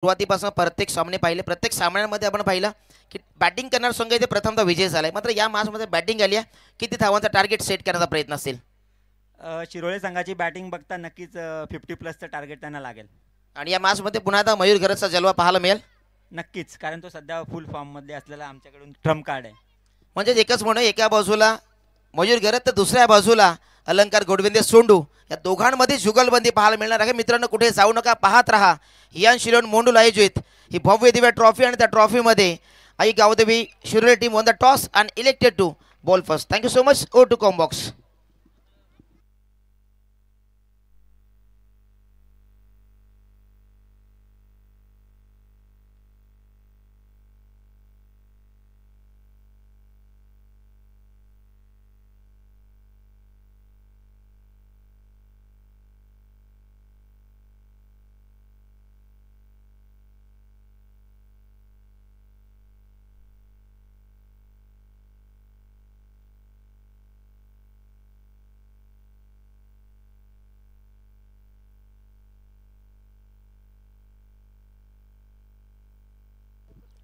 सुरुवातीपासून प्रत्येक सामने पाहिले, प्रत्येक सामन्यांमध्ये आपण पाहिलं की बॅटिंग करणारा संघ इथे प्रथमतः विजय झालाय. मात्र या मॅचमध्ये बॅटिंग आली आहे, किती धावांचा टार्गेट सेट करण्याचा प्रयत्न असेल? शिरोळे संघाची बॅटिंग बघता नक्कीच 50+ टार्गेट त्यांना लागेल. आणि या मॅचमध्ये पुन्हा एकदा मयूर घरतचा जलवा पाहायला मिळेल. नक्कीच, कारण तो सध्या फुल फॉर्ममध्ये असलेला आमच्याकडून ट्रम्प कार्ड आहे. म्हणजे एकच म्हणून एका बाजूला मयूर घरत तर दुसऱ्या बाजूला अलंकार गोडविंदे सोंडू, या दोघांमध्ये जुगलबंदी पाहायला मिळणार आहे. मित्रांनो, कुठे जाऊ नका, पाहत रहा. हियान शिरोन मोंडूल आयोजित ही भव्य दिव्य ट्रॉफी, आणि त्या ट्रॉफीमध्ये Aai Gavdevi Shirole team won the toss and elected to bowl first. Thank you so much. ओ टू कॉम्बॉक्स.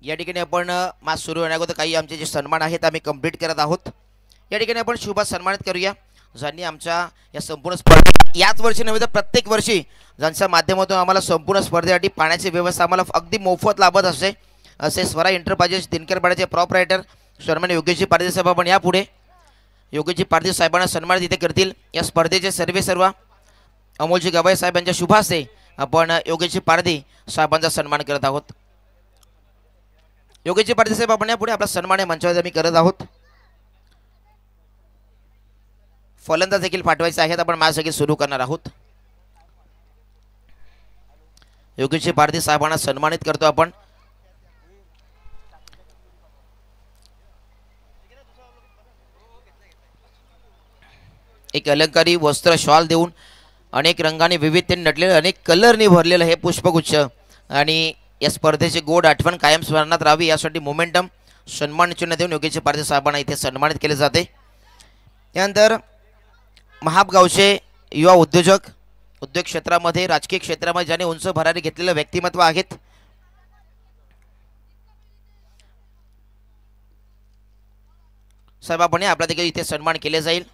या ठिकाणी आपण मॅच सुरू होण्याअगोदर काही आमचे जे सन्मान आहेत आम्ही कंप्लीट करत आहोत. या ठिकाणी आपण शुभ सन्मानित करूया ज्यांनी आमच्या या संपूर्ण स्पर्धेत याच वर्षी नव्हे तर प्रत्येक वर्षी ज्यांच्या माध्यमातून आम्हाला संपूर्ण स्पर्धेसाठी पाण्याची व्यवस्था आम्हाला अगदी मोफत लाभत असते, असे स्वरा एंटरप्राइजेस दिनकरपाड्याचे प्रॉपरायटर सन्मान्य योगेशजी पारधी साहेब आपण यापुढे योगेशजी पारधी साहेबांना सन्मानित इथे करतील. या स्पर्धेचे सर्व अमोलजी गवाई साहेब यांच्या शुभ हस्ते आपण योगेशजी पारधी साहेबांचा सन्मान करत आहोत. योगेशजी पारधी साहेब आपण यापुढे आपला सन्मान या मंचावर आम्ही करत आहोत. फलंदाज देखील पाठवायचे आहेत. आपण मॅच देखील सुरू करणार आहोत. योगेशजी पारधी साहेबांना सन्मानित करतो आपण. एक अलंकारी वस्त्र शॉल देऊन अनेक रंगाने विविधतेने नटलेले अनेक कलरनी भरलेलं हे पुष्पगुच्छ, आणि या स्पर्धेची गोड आठवण कायम स्मरणात राहावी यासाठी मोमेंटम सन्मान चिन्ह देऊन योगेशजी पारधी साहेबांना इथे सन्मानित केले जाते. त्यानंतर महाबगावचे युवा उद्योजक, उद्योग क्षेत्रामध्ये राजकीय क्षेत्रामध्ये ज्याने उंच भरारी घेतलेलं व्यक्तिमत्व आहेत, साहेब आपण आपला देखील इथे सन्मान केले जाईल.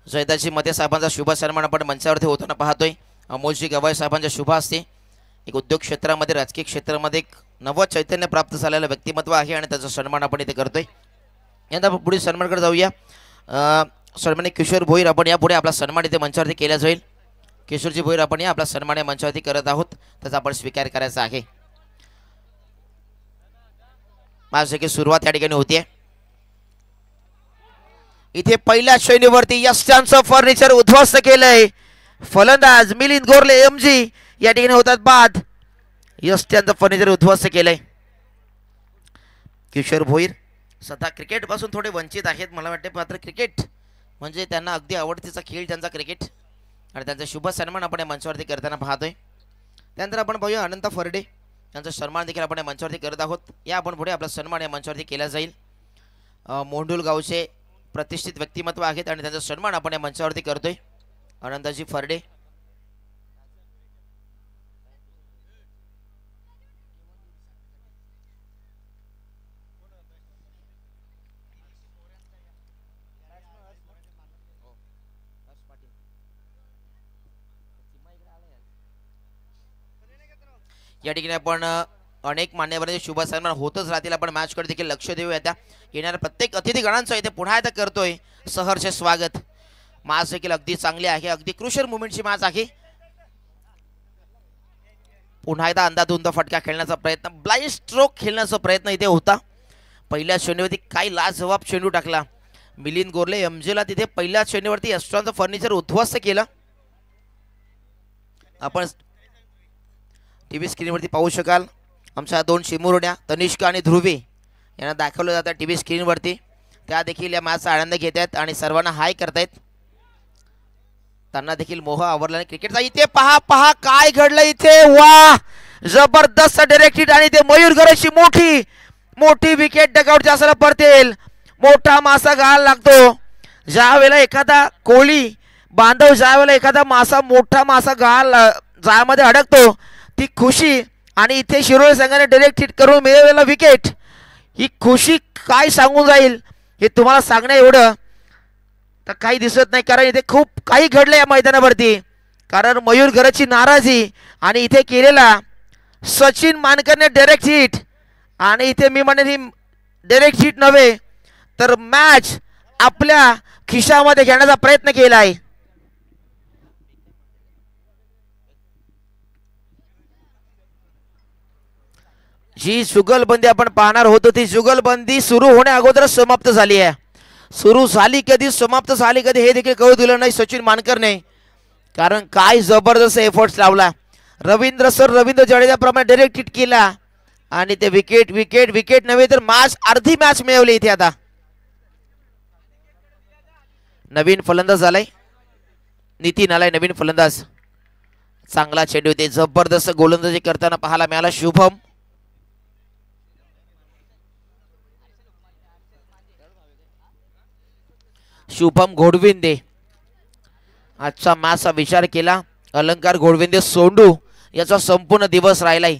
जयदाजी मते साहेबांचा शुभ सन्मान आपण मंचावरती होताना पाहतोय. अमोलजी गवाई साहेबांच्या शुभ असते. एक उद्योग क्षेत्रामध्ये राजकीय क्षेत्रामध्ये एक नवं चैतन्य प्राप्त झालेलं व्यक्तिमत्व आहे आणि त्याचा सन्मान आपण इथे करतोय. यंदा पुढील सन्मानकडे जाऊया. सन्मान्य किशोर भोईर आपण यापुढे आपला सन्मान इथे मंचावरती केला जाईल. किशोरजी भोईर आपण या आपला सन्मान या मंचावरती करत आहोत, त्याचा आपण स्वीकार करायचा आहे. माझी सुरुवात या ठिकाणी होतीये. इथे पहिल्या श्रेणीवरती यष्ट्यांचं फर्निचर उद्ध्वस्त केलंय. फलंदाज मिलिंद गोरले एमजी या ठिकाणी होतात बाद. यष्ट्यांचं फर्निचर उद्ध्वस्त केलंय. किशोर भोईर सध्या क्रिकेट पासून थोडे वंचित आहेत मला वाटते, मात्र क्रिकेट म्हणजे त्यांना अगदी आवडतीचा खेळ त्यांचा क्रिकेट, आणि त्यांचा शुभ सन्मान आपण या मंचावरती करताना पाहतोय. त्यानंतर आपण पाहूया अनंत फरडे यांचा सन्मान देखील आपण या मंचावरती करत आहोत. या आपण पुढे आपला सन्मान या मंचावरती केला जाईल. मोंडूल गावचे प्रतिष्ठित व्यक्तिमत्व आहेत आणि त्यांचा सन्मान आपण या मंचावरती करतोय. आनंदाजी फरडे या ठिकाणी आपण अनेक मान्यवरांचे शुभ सन्मान होतच राहतील. आपण मॅचकडे देखील लक्ष देऊया. त्या येणाऱ्या प्रत्येक अतिथीगणांचं इथे पुन्हा एकदा करतोय सहर्ष स्वागत. मॅच देखील अगदी चांगली आहे, अगदी क्रुशियल मुवमेंटची मॅच आहे. पुन्हा एकदा अंधाधुंद फटका खेळण्याचा प्रयत्न, ब्लाइंड स्ट्रोक खेळण्याचा प्रयत्न इथे होता. पहिल्या श्रेणीवरती काही लाजवाब चेंडू टाकला मिलिंद गोरले एमजेला. तिथे पहिल्या श्रेणीवरती यष्ट्रांचं फर्निचर उद्ध्वस्त केलं. आपण टीव्ही स्क्रीनवरती पाहू शकाल आमच्या दोन शिमुरड्या तनिष्का आणि ध्रुवी यांना दाखवलं जातं टीव्ही स्क्रीनवरती. त्या देखील या मॅचचा आनंद घेत आहेत आणि सर्वांना हाय करतायत. त्यांना देखील मोह आवरला क्रिकेटचा. इथे पहा पहा काय घडलं इथे, वा जबरदस्त डायरेक्ट हिट आणि ते मयूर घरची मोठी मोठी विकेट डगआउटच्या असायला परतेल. मोठा मासा गाळायला लागतो ज्या वेळेला एखादा कोळी बांधव, ज्या वेळेला एखादा मोठा मासा जाळ्यामध्ये अडकतो, ती खुशी आणि इथे शिरोळे संघाने डायरेक्ट हिट करून मिळवलेला विकेट, ही खुशी काय सांगून जाईल हे तुम्हाला सांगण्या एवढं तर काही दिसत नाही. कारण इथे खूप काही घडलं या मैदानावरती. कारण मयूर घरची नाराजी आणि इथे केलेला सचिन मानकरने डायरेक्ट हिट, आणि इथे मी म्हणेन ही डायरेक्ट हिट नव्हे तर मॅच आपल्या खिशामध्ये घेण्याचा प्रयत्न केला आहे. जी जुगलबंदी आपण पाहणार होतो ती जुगलबंदी सुरू होण्या अगोदर समाप्त झाली आहे. सुरू झाली कधी, समाप्त झाली कधी हे देखील कळू दिलं नाही सचिन मानकरने. कारण काय जबरदस्त एफर्ट्स लावला रवींद्र जडेजा प्रमाणे डायरेक्ट हिट केला आणि ते विकेट विकेट विकेट नव्हे तर अर्धी मॅच मिळवली इथे. आता नवीन फलंदाज आलाय, नितीन आलाय नवीन फलंदाज. चांगला चेंडू ते जबरदस्त गोलंदाजी करताना पाहायला मिळाला शुभम घोडविंदे. आजचा मॅचचा विचार केला अलंकार घोडविंदे सोंडू याचा संपूर्ण दिवस राहिलाय.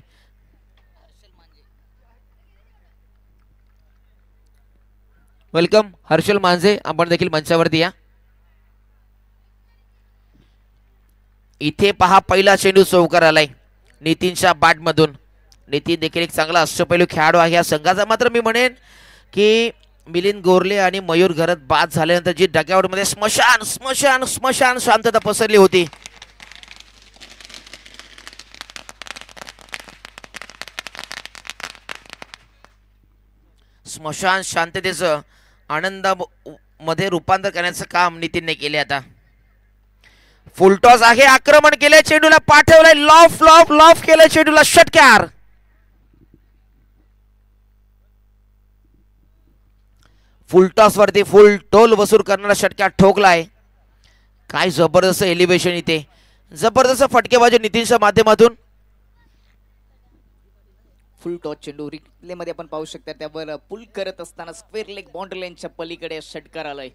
वेलकम हर्षल मांझे, आपण देखील मंचावरती या. इथे पहा पहिला चेंडू चौकार आलाय नितीनच्या बॅट मधून. नितीन देखील एक चांगला अष्टपैलू खेळाडू आहे या संघाचा. मात्र मी म्हणेन की मिलिंद गोरले आणि मयूर घरत बाद झाल्यानंतर जी डगआउट मध्ये स्मशान स्मशान स्मशान शांतता पसरली होती, स्मशान शांततेचं आनंदामध्ये रूपांतर करण्याचं काम नितीनने केले. आता फुलटॉस आहे, आक्रमण केले, चेंडूला पाठवलंय, लॉफ लॉफ लॉफ केलं चेंडूला, षटकार. फुलटॉस वरती फुल टोल वसूल करणारा षटकार ठोकलाय. काय जबरदस्त एलिव्हेशन इथे, जबरदस्त फटकेबाजी नितीनच्या माध्यमातून. फुल टॉस चेंडू रिप्ले मध्ये आपण पाहू शकता, त्यावर पुल करत असताना स्क्वेअर लेग बाउंड्री लाईनच्या पलीकडे षटकार आलाय.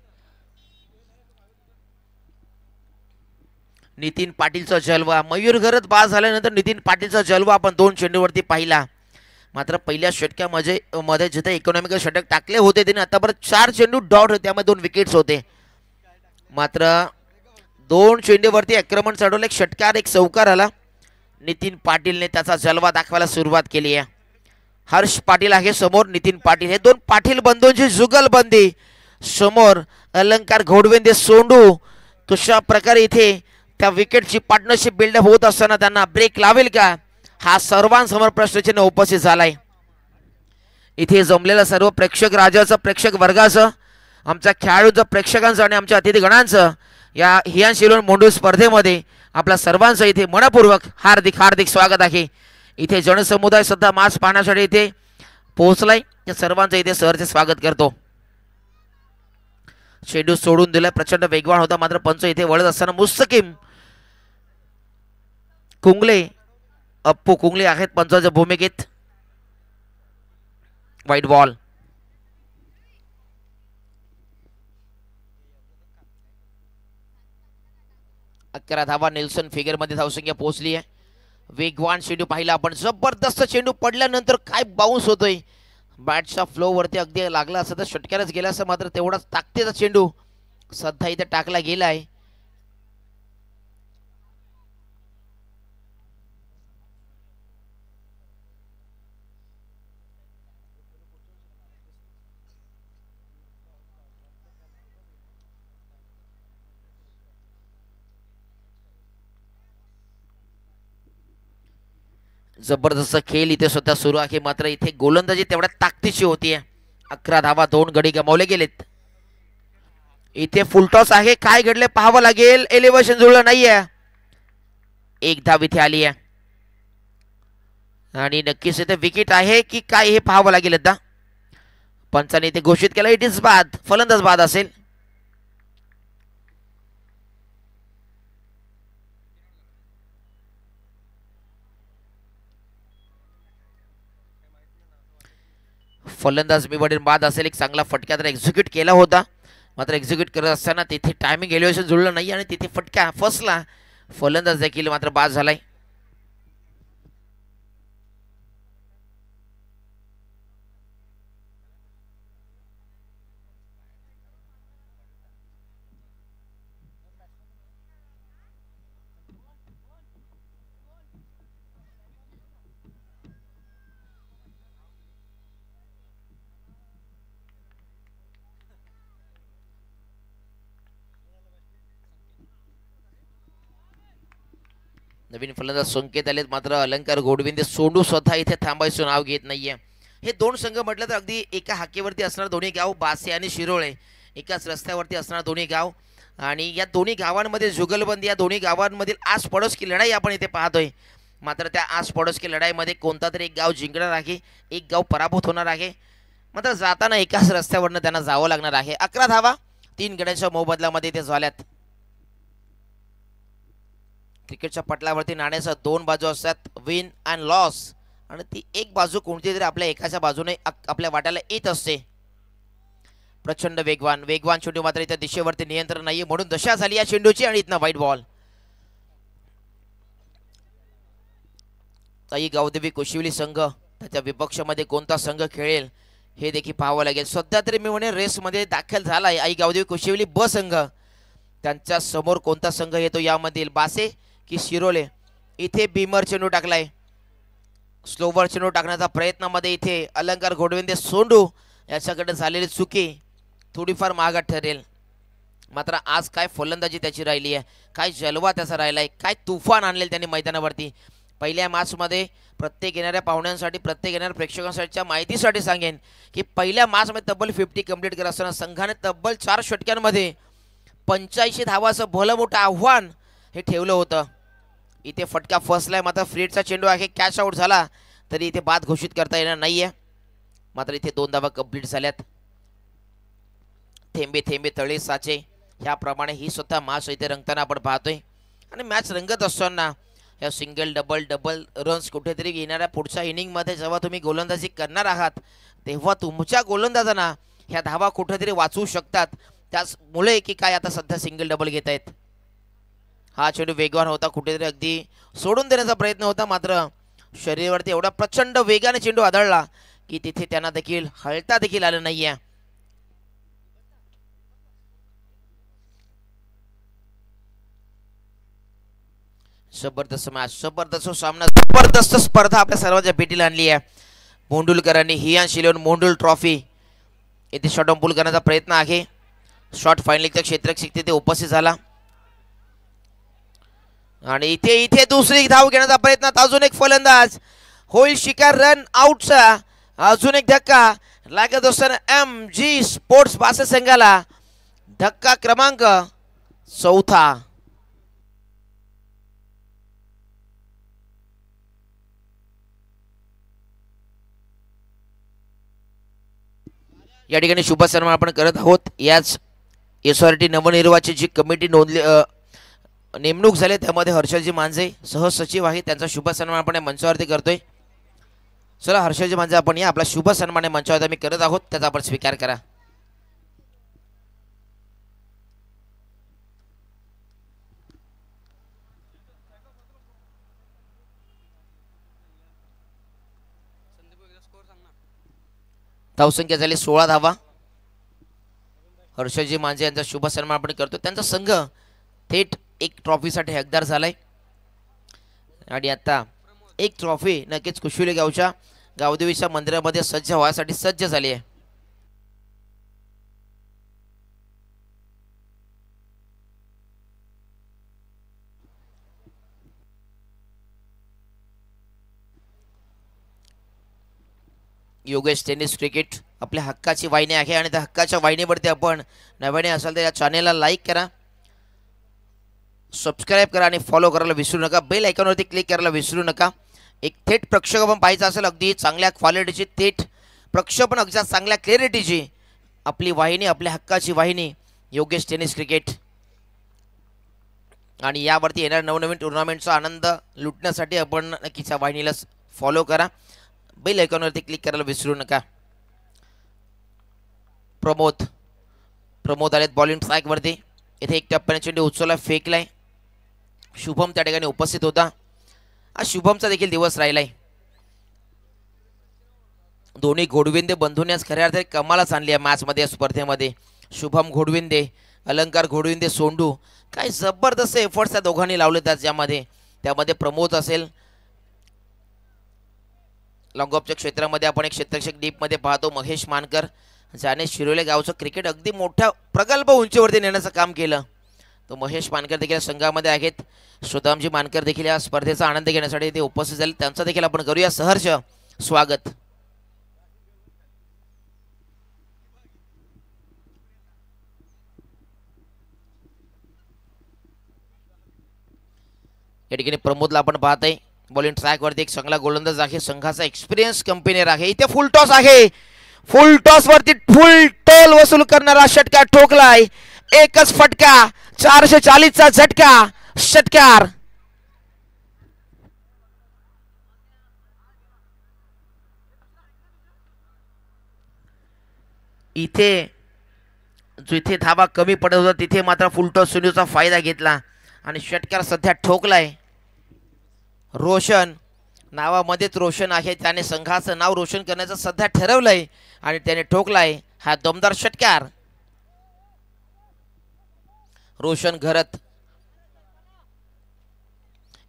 नितीन पाटीलचा जलवा, मयूर घरत बाद झाल्यानंतर नितीन पाटीलचा जलवा आपण 2 चेंडूवरती पाहिला. मात्र पहिल्या षटकामध्ये जिथे इकॉनॉमिकल षटक टाकले होते त्याने आतापर्यंत 4 चेंडू डॉट होते, त्यामध्ये 2 विकेट्स होते. मात्र 2 चेंडूवरती आक्रमण चढवलं, एक षटकार एक चौकार आला. नितीन पाटीलने त्याचा जलवा दाखवायला सुरुवात केली आहे. हर्ष पाटील आहे समोर, नितीन पाटील, हे 2 पाटील बंधूंची जुगलबंदी समोर. अलंकार घोडविंदे सोंडू कशा प्रकारे इथे त्या विकेटची पार्टनरशिप बिल्डअप होत असताना त्यांना ब्रेक लावेल का, हा सर्वांसमोर प्रश्नचिन्ह उपस्थित झालाय. इथे जमलेला सर्व प्रेक्षक राजाचं, प्रेक्षक वर्गाचं, आमच्या खेळाडूचं, प्रेक्षकांचं आणि आमच्या अतिथीगणांचं या हियान शिलोन मोंडू स्पर्धेमध्ये आपल्या सर्वांचं इथे मनपूर्वक हार्दिक हार्दिक स्वागत आहे. इथे जनसमुदाय सुद्धा मॅच पाहण्यासाठी इथे पोहोचलाय, त्या सर्वांचं इथे सहर्ष स्वागत करतो. चेंडू सोडून दिलाय, प्रचंड वेगवान होता, मात्र पंच इथे वळत असताना मुस्तकीम कुंगले, अप्पू कुंगले आहेत पंचाच्या भूमिकेत. वाईट बॉल. अकरा धावा नेल्सन फिगर मध्ये धावसंख्या पोहोचली आहे. वेगवान चेंडू पाहिला आपण, जबरदस्त चेंडू पडल्यानंतर काय बाउन्स होतोय, बॅटच्या फ्लो वरती अगदी लागला असं तर षटकारच गेला असं, मात्र तेवढाच ताकदीचा चेंडू सध्या इथे टाकला गेलाय. जबरदस्त खेळ इथे स्वतः सुरू आहे, मात्र इथे गोलंदाजी तेवढ्या ताकदीची होतीये. 11 धावा, 2 गडी गमावले गेलेत. इथे फुलटॉस आहे, काय घडले पाहावं लागेल, एलिव्हेशन जुळलं नाहीये. 1 धाव इथे आली आहे आणि नक्कीच इथे विकेट आहे की काय हे पाहावं लागेल. आता पंचाने इथे घोषित केलं इट इज बाद, फलंदाज बाद असेल. फलंदाज मी म्हणेन बाद असेल. एक चांगला फटका तर एक्झिक्यूट केला होता, मात्र एक्झिक्यूट करत असताना तिथे टायमिंग एलिव्हेशन जुळलं नाही आणि तिथे फटका फसला. फलंदाज देखील मात्र बाद झालाय. नवीन फलंदाज संकेत आलेत, मात्र अलंकार गोडविंदे सोंडू स्वतः इथे थांबायचं नाव घेत नाहीये. हे दोन संघ म्हटलं तर अगदी एका हाकेवरती असणार दोन्ही गाव, बासे आणि शिरोळे एकाच रस्त्यावरती असणार दोन्ही गाव. आणि या दोन्ही गावांमध्ये जुगलबंदी, या दोन्ही गावांमधील आस की लढाई आपण इथे पाहतोय. मात्र त्या आस की लढाईमध्ये कोणता तरी एक गाव जिंकणार आहे, एक गाव पराभूत होणार आहे. मात्र जाताना एकाच रस्त्यावरनं त्यांना जावं लागणार आहे. 11 धावा 3 गड्यांच्या मोबदल्यामध्ये ते झाल्यात. क्रिकेटच्या पटलावरती नाण्याच्या 2 बाजू असतात, विन अँड लॉस, आणि ती एक बाजू कोणती तरी आपल्या एकाच्या बाजूने आपल्या वाट्याला येत असते. प्रचंड वेगवान चेंडू, मात्र इथं दिशेवरती नियंत्रण नाहीये म्हणून दशा झाली या चेंडूची आणि इथनं वाईट बॉल. ताई गावदेवी कोशिवली संघ त्याच्या विपक्षामध्ये कोणता संघ खेळेल हे देखील पाहावं लागेल. सध्या तरी मी म्हणे रेसमध्ये दाखल झालाय आई गावदेवी कोशिवली ब संघ. त्यांच्या समोर कोणता संघ येतो यामधील, बासे की शिरोले. इथे बीमर चेंडू टाकलाय, स्लोवर चेंडू टाकण्याचा प्रयत्नामध्ये इथे अलंकार घोडविंदे सोंडू याच्याकडे झालेली चुकी थोडीफार महागात ठरेल. मात्र आज काय फलंदाजी त्याची राहिली आहे, काय जलवा त्याचा राहिलाय, काय तुफान आणलेल त्यांनी मैदानावरती. पहिल्या मॅचमध्ये प्रत्येक येणाऱ्या पाहुण्यांसाठी, प्रत्येक येणाऱ्या प्रेक्षकांसाठीच्या माहितीसाठी सांगेन की पहिल्या मॅचमध्ये तब्बल 50 कंप्लीट करत असताना संघाने तब्बल 4 षटक्यांमध्ये 85 धावाचं भलं मोठं आव्हान हे ठेवलं होतं. इथे फटका फसलाय, मात्र फ्रीडचा चेंडू आहे, कॅच आउट झाला तरी इथे बाद घोषित करता येणार नाहीये. मात्र इथे 2 धावा कंप्लीट झाल्यात. थेंबे थेंबे तळे साचे ह्याप्रमाणे ही स्वतः मॅच इथे रंगताना आपण पाहतोय. आणि मॅच रंगत असताना या सिंगल डबल रन्स कुठेतरी येणाऱ्या पुढच्या इनिंगमध्ये जेव्हा तुम्ही गोलंदाजी करणार आहात तेव्हा तुमच्या गोलंदाजांना ह्या धावा कुठेतरी वाचवू शकतात. त्याचमुळे की काय आता सध्या सिंगल डबल घेत आहेत. हा चेंडू वेगवान होता, कुठेतरी अगदी सोडून देण्याचा प्रयत्न होता, मात्र शरीरावरती एवढा प्रचंड वेगाने चेंडू आदळला की तिथे त्यांना देखील हलता देखील आलं नाहीये. जबरदस्त मॅच, जबरदस्त सामना, जबरदस्त स्पर्धा आपल्या सर्वांच्या भेटीला आणली आहे. मोंडुलकरांनी हियान शिलवून मोंडुल ट्रॉफी इथे शॉट ऑन पूल करण्याचा प्रयत्न आहे. शॉट फायनलिंगच्या क्षेत्ररक्षक तिथे उपस्थित झाला आणि इथे दुसरी धाव घेण्याचा प्रयत्न. अजून एक फलंदाज होईल शिकार, रन आउटचा अजून एक धक्का लागत असताना MG स्पोर्ट्स बासे संघाला धक्का क्रमांक 4. या ठिकाणी शुभ सन्मान आपण करत आहोत. याच SRT नवनिर्वाचित जी कमिटी नेमणूक झाली त्यामध्ये हर्षलजी मांजे सहसचिव आहे, त्यांचा शुभ सन्मान आपण मंचावरती करतोय. चला हर्षलजी मांजे आपण या, आपला शुभ सन्मान मंचावरती आम्ही करत आहोत, त्याचा आपण स्वीकार करा. धावसंख्या झाली 16 धावा. हर्षजी मांजे यांचा शुभ सन्मान आपण करतो. त्यांचा संघ थेट एक ट्रॉफीसाठी हकदार झालाय आणि आता एक ट्रॉफी नक्कीच कुशिवली गावच्या गावदेवीच्या मंदिरामध्ये सज्ज व्हायसाठी सज्ज झाली आहे. योगेश टेनिस क्रिकेट आपल्या हक्काची वाहिनी आहे आणि त्या हक्काच्या वाहिनीवरती आपण नव्याने असाल तर या चॅनेलला लाईक करा, सबस्क्राईब करा आणि फॉलो करायला विसरू नका. बेल आयकॉनवरती क्लिक करायला विसरू नका. एक थेट प्रक्षेपण पाहायचं असेल अगदी चांगल्या क्वालिटीची थेट प्रक्षेपण, अगदी चांगल्या क्लॅरिटीची आपली वाहिनी, आपल्या हक्काची वाहिनी योगेश टेनिस क्रिकेट. आणि यावरती येणाऱ्या नवनवीन टुर्नामेंटचा आनंद लुटण्यासाठी आपण नक्कीच या वाहिनीला फॉलो करा, बेल आयकॉनवरती क्लिक करायला विसरू नका. प्रमोद प्रमोद आलेत बॉलिंग स्ट्राईक वरती. इथे एक टप्प्याने चेंडू उचलला, फेकलाय. शुभम त्या ठिकाणी उपस्थित होता. आज शुभमचा देखील दिवस राहिलाय. दोन्ही घोडविंदे बंधूंनी आज खऱ्या अर्थाने कमालच आणली आहे मॅच मध्ये, स्पर्धेमध्ये. शुभम घोडविंदे, अलंकार घोडविंदे, सोंडू, काय जबरदस्त एफर्ट्स त्या दोघांनी लावले त्यामध्ये. त्यामध्ये प्रमोद असेल, लॉंगऑफच्या क्षेत्रामध्ये आपण एक क्षेत्ररक्षक डीप मध्ये पाहतो महेश मानकर, ज्याने शिरोले गावचं क्रिकेट अगदी मोठ्या प्रगल्भ उंचीवरती नेण्याचं काम केलं. तो महेश मानकर देखील संघामध्ये आहेत. सुदामजी मानकर देखील या स्पर्धेचा आनंद घेण्यासाठी ते उपस्थित झाले. त्यांचं देखील आपण करूया सहर्ष स्वागत. या ठिकाणी प्रमोदला आपण पाहतोय बॉलिंग ट्रॅक वरती. एक चांगला गोलंदाज आहे, संघाचा एक्सपिरियन्स कंपेनियर आहे. इथे फुल टॉस आहे, फुल टॉस वरती फुल टोल वसूल करणारा षटकार ठोकलाय. एकच फटका, 440 चा झटका, षटकार. इथे जिथे धावा कमी पडत होता तिथे मात्र फुलटॉस सुनीचा फायदा घेतला आणि षटकार सध्या ठोकलाय. रोशन नावामध्येच रोशन आहे, त्याने संघाचं नाव रोशन करण्याचं सध्या ठरवलंय आणि त्याने ठोकलाय हा दमदार षटकार. रोशन घरत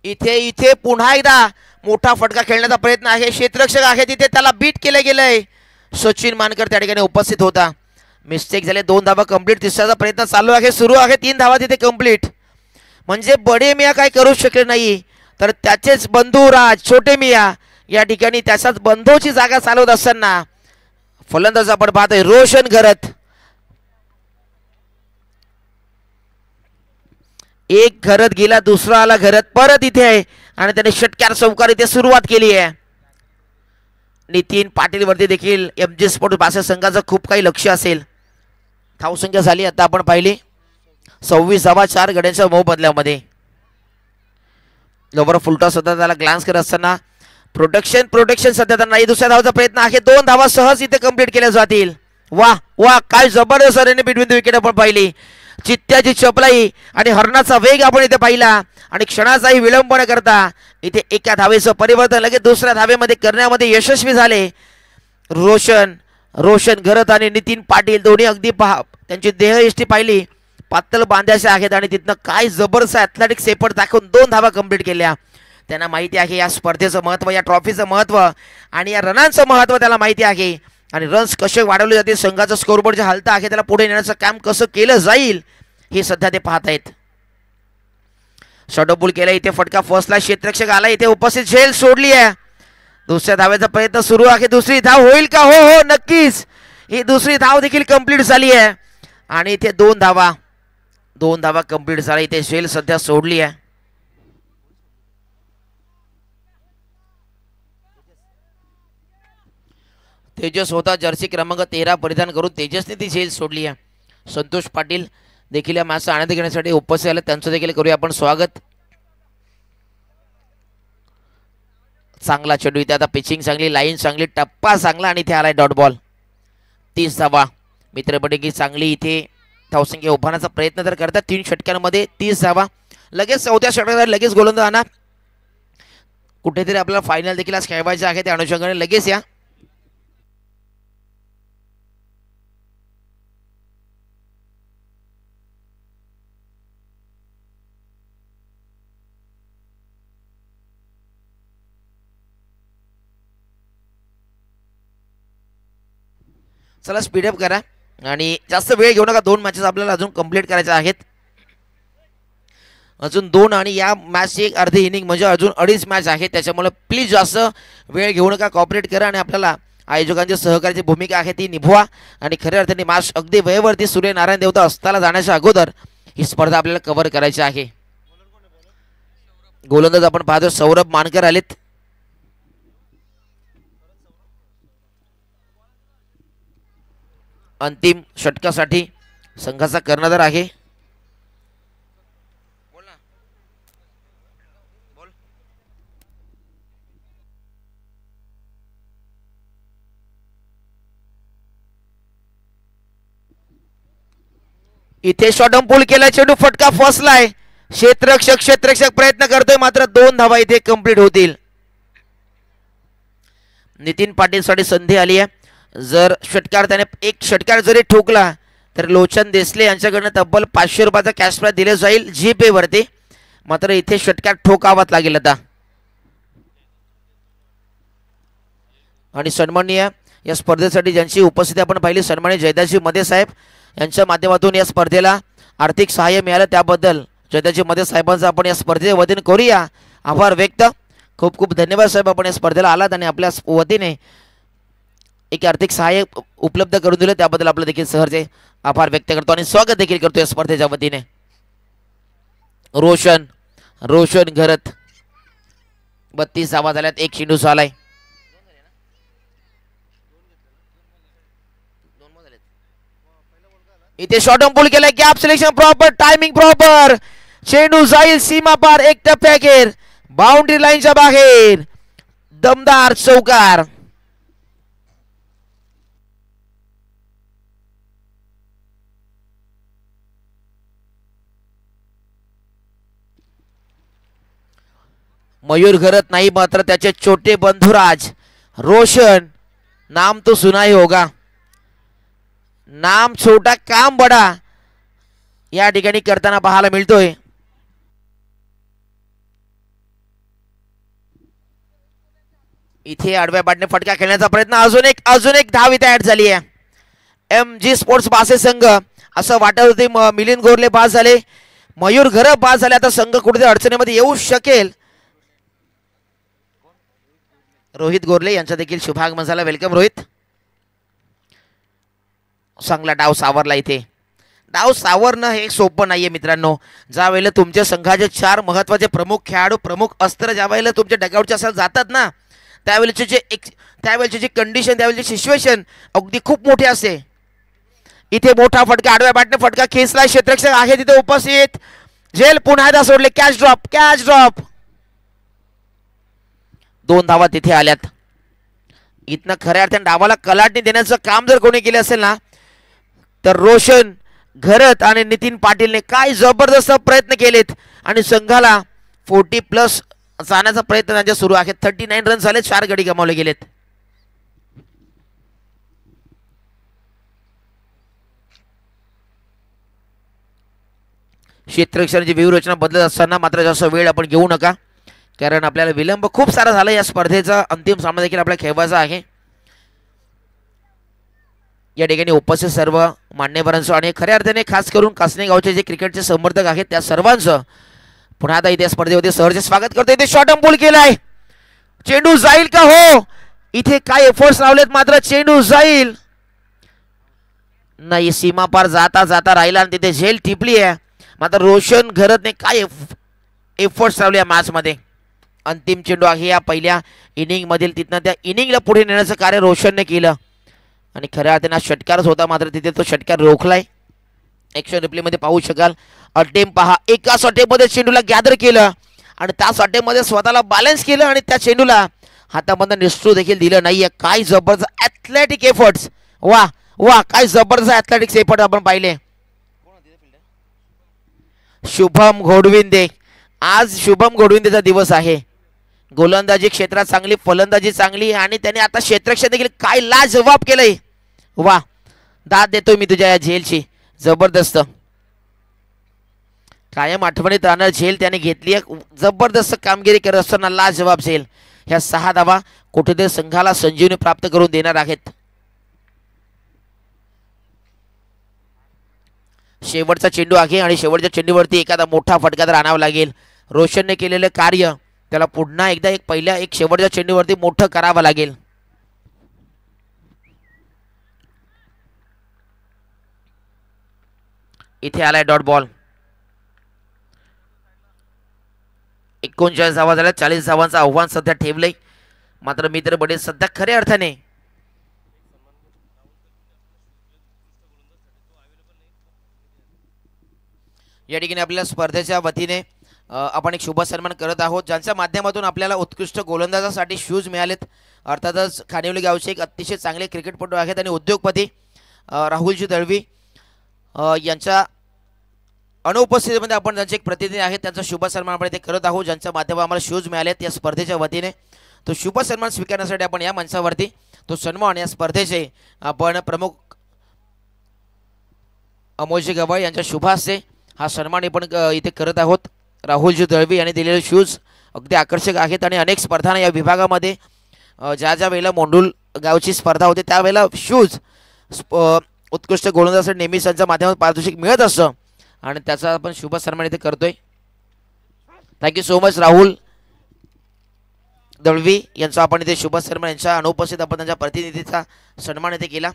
इथे इथे पुन्हा एकदा मोठा फटका खेळण्याचा प्रयत्न आहे. क्षेत्ररक्षक आहे तिथे, त्याला बीट केलं गेलंय. सचिन मानकर त्या ठिकाणी उपस्थित होता. मिस्टेक झाले, 2 धावा कंप्लीट. तिसऱ्याचा प्रयत्न चालू आहे, सुरू आहे. 3 धावा तिथे कंप्लीट. म्हणजे बडे मिया काय करू शकले नाही, तर त्याचेच बंधू राज छोटे मिया या ठिकाणी त्याच्याच बंधूची जागा चालवत असताना फलंदाज आपण पाहतोय रोशन घरत. एक घरत गेला, दुसरा आला घरत, परत इथे आहे आणि त्याने षटकार चौकार इथे सुरुवात केली आहे. नितीन पाटील वरती देखील एमजी स्पोर्ट बासे संघाचं खूप काही लक्ष असेल. धावसंख्या झाली आता आपण पाहिली 26 धावा 4 गड्यांच्या मोबदल्यामध्ये. लोवर फुलटॉस होता, त्याला ग्लान्स करत असताना प्रोटेक्शन सध्या नाही. दुसऱ्या धावाचा प्रयत्न आहे, 2 धावा सहज इथे कंप्लीट केल्या जातील. वा वा, काय जबरदस्त रन बिटवीन द विकेट आपण पाहिली. चित्त्याची चपलाई आणि हरणाचा वेग आपण इथे पाहिला आणि क्षणाचाही विलंब न करता इथे एका धावेचं परिवर्तन लगेच दुसऱ्या धावेमध्ये करण्यामध्ये यशस्वी झाले. रोशन घरत आणि नितीन पाटील दोन्ही अगदी त्यांची देहयष्टी पाहिली, पातळ बांध्याचे आहेत आणि तिथनं काय जबरदस्त ॲथलेटिक्स एफर्ट दाखवून 2 धावा कंप्लीट केल्या. त्यांना माहिती आहे या स्पर्धेचं महत्त्व, या ट्रॉफीचं महत्त्व आणि या रनांचं महत्त्व त्याला माहिती आहे आणि रन्स कसे वाढवले जातील, संघाचं स्कोरबोर्ड जे हलतं आहे त्याला पुढे नेण्याचं काम कसं केलं जाईल हे सध्या ते पाहत आहेत. शॉर्ट बॉल केला, इथे फटका फर्स्टला क्षेत्ररक्षक आला, इथे उपस्थित झेल सोडली आहे. दुसऱ्या धावेचा प्रयत्न सुरू आहे, दुसरी धाव होईल का? हो हो नक्कीच, ही दुसरी धाव देखील कंप्लीट झाली आहे आणि इथे 2 धावा कंप्लीट झाला. इथे झेल सध्या सोडली आहे. तेजस होता जर्सी क्रमांक 13 परिधान करून तेजसने ती झेल सोडली आहे. संतोष पाटील देखील या मॅचचा आनंद घेण्यासाठी उपस्थित आले, त्यांचं देखील करूया आपण स्वागत. चांगला चेंडू इथे, आता पिचिंग चांगली, लाईन चांगली, टप्पा चांगला आणि इथे आलाय डॉट बॉल. 30 धावा मित्रपटकी चांगली. इथे धावसंख्या उभारण्याचा प्रयत्न तर करतात 3 षटकांमध्ये 30 धावा. लगेच 4थ्या षटकात लगेच गोलंदाज आणा. कुठेतरी आपल्याला फायनल देखील आज खेळवायचे आहे, त्या अनुषंगाने लगेच या. चला स्पीडअप करा आणि जास्त वेळ घेऊ नका. 2 मॅचेस आपल्याला अजून कंप्लीट करायच्या आहेत, अजून 2 आणि या मॅचची एक अर्धी इनिंग म्हणजे अजून 2.5 मॅच आहे. त्याच्यामुळे प्लीज जास्त वेळ घेऊ नका, कॉपरेट करा आणि आपल्याला आयोजकांची सहकार्याची भूमिका आहे ती निभवा आणि खऱ्या अर्थाने मॅच अगदी वेळेवरती सूर्यनारायण देवता अस्ताला जाण्याच्या अगोदर ही स्पर्धा आपल्याला कव्हर करायची आहे. गोलंदाज आपण पाहतो सौरभ मानकर आलेत. अंतिम षटकासाठी संघाचा कर्णधार आहे. इथे शॉटम पूल केला, चेंडू फटका फसलाय. क्षेत्ररक्षक प्रयत्न करतोय, मात्र 2 धावा इथे कंप्लीट होतील. नितीन पाटील साठी संधी आली आहे. जर षटकार त्याने एक षटकार जरी ठोकला तर लोचन देसले यांच्याकडनं तब्बल 500 रुपयाचा कॅश प्राइज दिले जाईल जीपे वरती. मात्र इथे षटकार ठोकावाच लागेल आता. आणि सन्माननीय या स्पर्धेसाठी ज्यांची उपस्थिती आपण पाहिली, सन्माननीय जयदाजी मदे साहेब यांच्या माध्यमातून या स्पर्धेला आर्थिक सहाय्य मिळालं, त्याबद्दल जयदाजी मदे साहेबांचा आपण या स्पर्धेच्या वतीने करूया आभार व्यक्त. खूप खूप धन्यवाद साहेब, आपण या स्पर्धेला आलात आणि आपल्या वतीने एक आर्थिक सहाय्य उपलब्ध करून दिलं, त्याबद्दल आपलं देखील सहर्ष आभार व्यक्त करतो आणि स्वागत देखील करतो या स्पर्धेच्या वतीने. रोशन घरत 32 धावा झाल्यात, 1 चेंडू झालाय. इथे शॉर्ट ऑन पूल केलाय, gap selection proper, timing proper, चेंडू जाईल सीमा पार, एक टप्प्याखेर बाउंड्री लाईनच्या बाहेर, दमदार चौकार. मयूर घरत नाही, मात्र त्याचे छोटे बंधुराज रोशन, नाम तो सुना ही होगा, नाम छोटा काम बडा या ठिकाणी करताना पाहायला मिळतोय. इथे आडव्या बाटने फटका खेळण्याचा प्रयत्न, अजून एक धाव इथे ऍड झाली आहे. MG स्पोर्ट्स बासे संघ असं वाटत होते मिलिंद गोरले बाद झाले, मयूर घर बाद झाले, आता संघ कुठेतरी अडचणीमध्ये येऊ शकेल. रोहित गोरले यांचा देखील शुभागमन झाला, वेलकम रोहित. चांगला डाव सावरला. इथे डाव सावरणं हे सोपं नाहीये मित्रांनो. ज्या वेळेला तुमच्या संघाचे 4 महत्वाचे प्रमुख खेळाडू, प्रमुख अस्त्र ज्या वेळेला तुमच्या डगआउटच्या असं जातात ना, त्यावेळेची जी कंडिशन, त्यावेळेची सिच्युएशन अगदी खूप मोठी असते. इथे मोठा फटका, आडव्या बॅटने फटका खेचला, क्षेत्ररक्षक आहे तिथे उपस्थित, झेल पुन्हा एकदा सोडले, कॅच ड्रॉप. 2 धावा तिथे आल्यात. इथनं खऱ्या अर्थाने डावाला कलाटणी देण्याचं काम जर कोणी केलं असेल ना, तर रोशन घरत आणि नितीन पाटीलने काय जबरदस्त प्रयत्न केलेत आणि संघाला 40+ जाण्याचा प्रयत्न त्यांच्या सुरू आहे. 39 रन झाले, 4 गडी गमावले गेलेत. क्षेत्ररक्षणाची व्यूहरचना बदलत असताना मात्र जास्त वेळ आपण घेऊ नका, कारण आपल्याला विलंब खूप सारा झाला. या स्पर्धेचा अंतिम सामना देखील आपल्याला खेळवायचा आहे. या ठिकाणी उपस्थित सर्व मान्यवरांचं आणि खऱ्या अर्थाने खास करून कासने गावचे जे क्रिकेटचे समर्थक आहेत त्या सर्वांचं पुन्हा आता इथे स्पर्धेमध्ये सहर्ष स्वागत करतो. इथे शॉर्ट ऑन पूल केलाय, चेंडू जाईल का? हो, इथे काय एफर्ट्स लावलेत, मात्र चेंडू जाईल नाही, सीमा पार जाता राहिला आणि तिथे झेल टिपली आहे. मात्र रोशन घरतने काय एफर्ट्स लावले या मॅच मध्ये. अंतिम चेंडू आहे या पहिल्या इनिंग मधील, तिथनं त्या इनिंगला पुढे नेण्याचं कार्य रोशनने केलं आणि खऱ्या अर्थाने षटकारच होता, मात्र तिथे तो षटकार रोखलाय. ॲक्शन रिप्ले मध्ये पाहू शकाल. अटेम्प पहा, एकाच अटेम्पमध्ये चेंडूला गॅदर केलं आणि त्याच अटेम्पमध्ये स्वतःला बॅलन्स केलं आणि त्या चेंडूला हातामधून निष्ठू देखील दिलं नाहीये. काय जबरदस्त ॲथलेटिक एफर्ट्स, वा काय जबरदस्त ॲथलेटिक्स एफर्ट आपण पाहिले. शुभम घोडविंदे, आज शुभम घोडविंदेचा दिवस आहे. गोलंदाजी क्षेत्रात चांगली, फलंदाजी चांगली आणि त्याने आता क्षेत्ररक्षण देखील काय लाजवाब केलंय. वा, दाद देतोय मी तुझ्या या झेलची, जबरदस्त. कायम आठवणीत राहणार झेल त्याने घेतली आहे. जबरदस्त कामगिरी करत असताना लाजवाब झेल. ह्या 6 धावा कुठेतरी संघाला संजीवनी प्राप्त करून देणार आहेत. शेवटचा चेंडू आहे आणि शेवटच्या चेंडूवरती एखादा मोठा फटका तर आणावा लागेल. रोशनने केलेलं कार्य त्याला पुन्हा एकदा पहिल्या शेवटच्या चेंडूवरती मोठं करावं लागेल. इथे आलाय डॉट बॉल. 39 धावा झाल्या, 40 धावांचं आव्हान सध्या ठेवलंय. मात्र मित्र बडे सध्या खऱ्या अर्थाने या ठिकाणी आपल्या स्पर्धेच्या वतीने आपण एक शुभ सन्मान करत आहोत, ज्यांच्या माध्यमातून आपल्याला उत्कृष्ट गोलंदाजासाठी शूज मिळालेत. अर्थातच खानिवली गावचे एक अतिशय चांगले क्रिकेटपटू आहेत आणि उद्योगपती राहुलजी दळवी यांच्या अनुपस्थितीमध्ये आपण त्यांचे एक प्रतिनिधी आहेत त्यांचा शुभ सन्मान आपण इथे करत आहोत, ज्यांच्या माध्यमातून आम्हाला शूज मिळालेत या स्पर्धेच्या वतीने. तो शुभ सन्मान स्वीकारण्यासाठी आपण या मंचावरती तो सन्मान या स्पर्धेचे आपण प्रमुख अमोलजी गवळ यांच्या शुभ हस्ते हा सन्मान आपण इथे करत आहोत. राहुलजी दळवी यांनी दिलेले शूज अगदी आकर्षक आहेत आणि अनेक स्पर्धांना या विभागामध्ये ज्या ज्या वेळेला मोंडूल गावची स्पर्धा होते त्यावेळेला शूज उत्कृष्ट गोलंदाजासाठी नेहमीच त्यांच्या माध्यमातून पारितोषिक मिळत असतं आणि त्याचा आपण शुभ सन्मान इथे करतोय. Thank you so much Rahul Dalvi यांचा आपण इथे शुभ सन्मान, यांच्या अनुपस्थित आपण त्यांच्या प्रतिनिधीचा सन्मान इथे केला.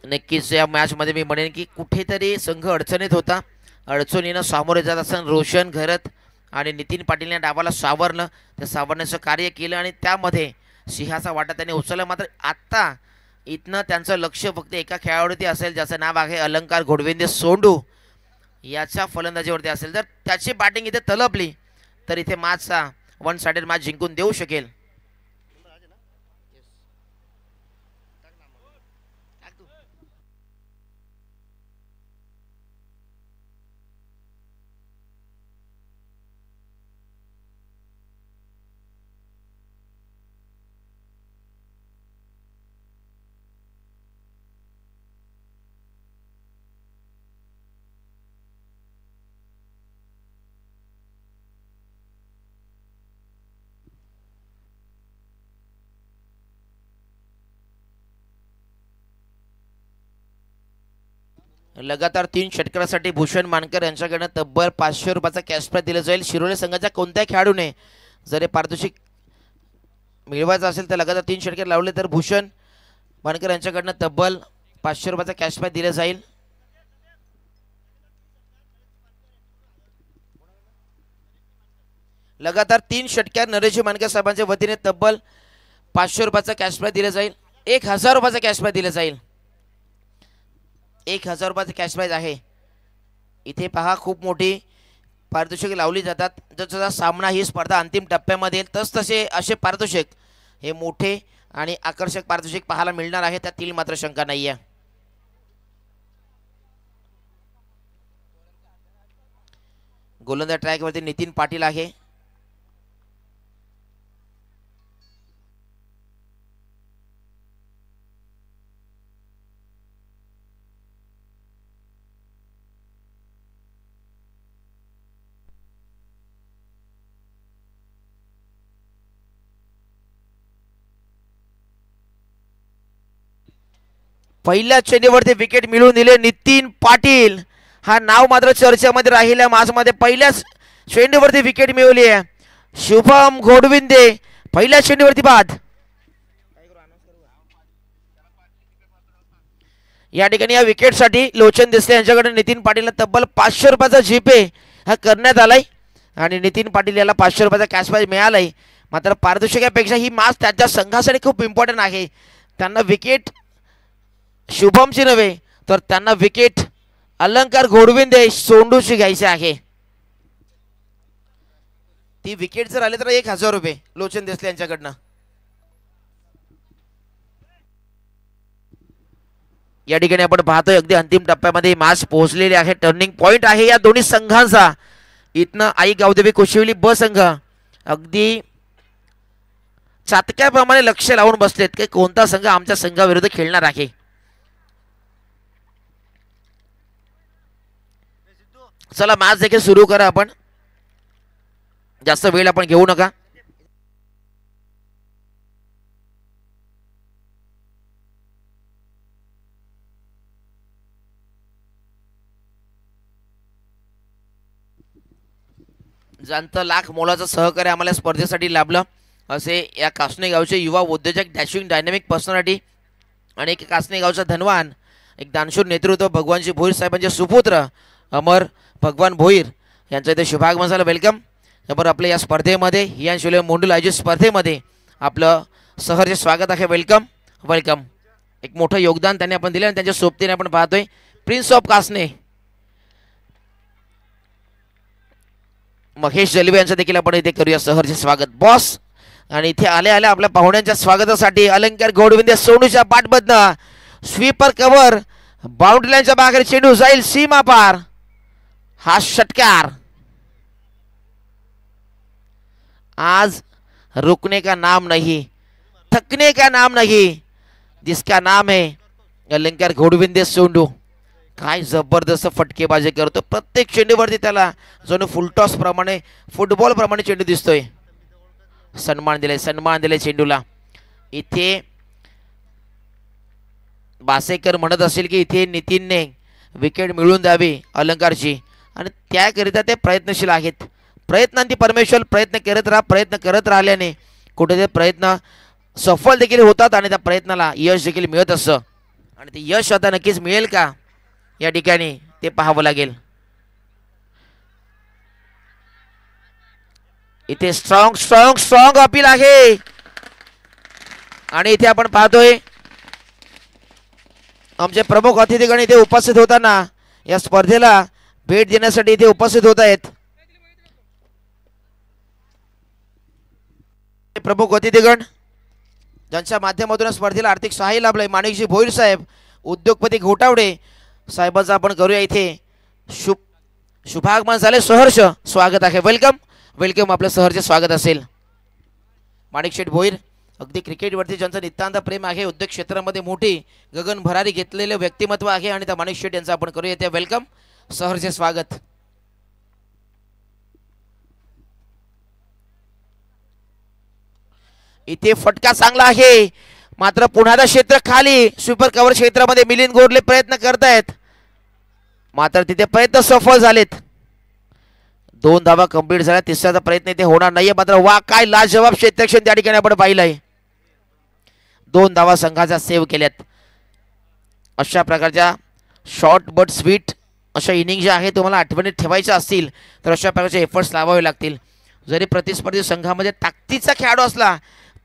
नक्कीच या मॅचमध्ये मी म्हणेन की कुठेतरी संघ अडचणीत होता, अडचणीनं सामोरे जात असताना रोशन घरत आणि नितीन पाटील या डावाला सावरलं, त्या सावरण्याचं कार्य केलं आणि त्यामध्ये सिंहाचा वाटा त्यांनी उचलला. मात्र आत्ता इथनं त्यांचं लक्ष फक्त एका खेळाडूवरती असेल ज्याचं नाव आहे अलंकार घोडविंदे सोंडू, याच्या फलंदाजीवरती असेल. जर त्याची बॅटिंग इथे तलपली तर इथे मॅचचा वन साइडेड मॅच जिंकून देऊ शकेल. लगातार 3 षटकारासाठी भूषण मानकर यांच्याकडनं तब्बल 500 रुपयाचा कॅश प्राइज दिला जाईल. शिरोळे संघाच्या कोणत्या खेळाडूने जर हे पारितोषिक मिळवायचं असेल तर लगातार 3 षटकार लावले तर भूषण मानकर यांच्याकडनं तब्बल 500 रुपयाचा कॅश प्राइज दिला जाईल. लगातार 3 षटकार नरेश मानकर साहेबांच्या वतीने तब्बल 500 रुपयाचा कॅश प्राइज दिला जाईल. 1000 रुपयाचा कॅश प्राइज दिला जाईल. 1000 रुपयाचा कॅश प्राइज आहे. इथे पहा खूप मोठी पारितोषिके लावली जातात. जसा सामना ही स्पर्धा अंतिम टप्प्यामध्ये तसे असे पारितोषिक हे मोठे आणि आकर्षक पारितोषिक पाहायला मिळणार आहे, त्यातील मात्र शंका नाही आहे. गोलंदाज ट्रॅकवरती नितीन पाटील आहे. पहिल्या चेंडूवरती विकेट मिळवून दिले नितीन पाटील, हा नाव मात्र चर्चेमध्ये राहिल्या. माझमध्ये पहिल्याच चेंडूवरती विकेट मिळवली आहे. शुभम घोडविंदे पहिल्या चेंडूवरती बाद. या ठिकाणी या विकेटसाठी लोचन देसले यांच्याकडे नितीन पाटीलला तब्बल 500 रुपयाचा जीपे हा करण्यात आलाय आणि नितीन पाटील याला 500 रुपयाचा कॅश प्राइज मिळालाय. मात्र पारितोषिकापेक्षा ही मॅच त्याच्या संघासाठी खूप इम्पॉर्टंट आहे. त्यांना विकेट शुभमची नव्हे तर त्यांना विकेट अलंकार घोडविंदे सोंडूची घ्यायची आहे. ती विकेट जर आले तर 1000 रुपये लोचन देसले यांच्याकडनं. या ठिकाणी आपण पाहतोय अगदी अंतिम टप्प्यामध्ये मॅच पोहोचलेली आहे. टर्निंग पॉइंट आहे या दोन्ही संघांचा. इथनं आई गावदेवी कोशिवली ब संघ अगदी चातक्याप्रमाणे लक्ष लावून बसलेत की कोणता संघ आमच्या संघाविरुद्ध खेळणार आहे. चला मॅच देखील सुरू करा. आपण जास्त वेळ आपण घेऊ नका. ज्यांचं लाख मोलाचं सहकार्य आम्हाला स्पर्धेसाठी लाभलं असे या कासने गावचे युवा उद्योजक, डॅशिंग डायनॅमिक पर्सनॅलिटी आणि एक कासने गावचा धनवान, एक दानशूर नेतृत्व भगवानजी भोईर साहेबांचे सुपुत्र अमर भगवान भोईर यांचं इथे शुभागमन झालं. वेलकम. बरोबर आपल्या या स्पर्धेमध्ये या शिवले मोंडूल आयोजित स्पर्धेमध्ये आपलं सहर्ष स्वागत आहे. वेलकम. वेलकम. एक मोठं योगदान त्यांनी आपण दिलं आणि त्यांच्या सोबतीने आपण पाहतोय प्रिन्स ऑफ कासने महेश जलवे यांचं देखील आपण इथे करूया सहर्ष स्वागत बॉस. आणि इथे आले आले आपल्या पाहुण्यांच्या स्वागतासाठी अलंकार गोडविंदे सोनूच्या पाठबद्ध स्वीपर कव्हर बाउंड्री लाईनच्या बाहेर चेंडू जाईल सीमा पार. हा षटकार आज रुकने का नाम नहीं, थकने का नाम नहीं, जिसका नाम है अलंकार घोडविंदे सोंडू. काय जबरदस्त फटकेबाजी करतो प्रत्येक चेंडूवरती त्याला जणू फुलटॉस प्रमाणे फुटबॉल प्रमाणे चेंडू दिसतोय. सन्मान दिले चेंडूला. इथे बासेकर म्हणत असेल की इथे नितीनने विकेट मिळवून द्यावी अलंकारची आणि त्याकरिता ते प्रयत्नशील आहेत. प्रयत्नांती परमेश्वर. प्रयत्न करत राहिल्याने कुठे ते प्रयत्न सफल देखील होतात आणि त्या प्रयत्नाला यश देखील मिळत असतं. आणि ते यश आता नक्कीच मिळेल का या ठिकाणी ते पाहावं लागेल. इथे स्ट्रॉंग स्ट्रॉंग स्ट्रॉंग अपील आहे आणि इथे आपण पाहतोय आमचे प्रमुख अतिथीगण इथे उपस्थित होताना या स्पर्धेला भेट देण्यासाठी इथे उपस्थित होत आहेत. प्रमुख अतिथीगण ज्यांच्या माध्यमातून स्पर्धेला आर्थिक सहाय्य लाभलंय माणिकजी भोईर साहेब, उद्योगपती घोटावडे साहेबांचं आपण करूया इथे शुभागमन झाले. सहर्ष स्वागत आहे. Welcome welcome. आपलं सहर्ष स्वागत असेल. माणिक शेठ भोईर अगदी क्रिकेटवरती ज्यांचं नितांत प्रेम आहे, उद्योग क्षेत्रामध्ये मोठी गगन भरारी घेतलेले व्यक्तिमत्व आहे आणि त्या माणिक शेठ यांचं आपण करूया इथे वेलकम सहर्ष स्वागत. इथे फटका चांगला आहे मात्र पुन्हा क्षेत्र खाली सुपर कव्हर क्षेत्रामध्ये मिलिंद गोरले प्रयत्न करतायत मात्र तिथे प्रयत्न सफल झालेत. 2 धावा कंप्लीट झाल्या. तिसऱ्याचा प्रयत्न इथे होणार नाहीये मात्र वा काय लाजवाब क्षेत्ररक्षण त्या ठिकाणी आपण पाहिलंय. 2 धावा संघाचा सेव्ह केल्यात. अशा प्रकारच्या शॉर्ट बट स्वीट अशा इनिंग ज्या आहेत तुम्हाला आठवणीत ठेवायच्या असतील तर अशा प्रकारचे एफर्ट्स लावावे लागतील. जरी प्रतिस्पर्धी संघामध्ये ताकदीचा खेळाडू असला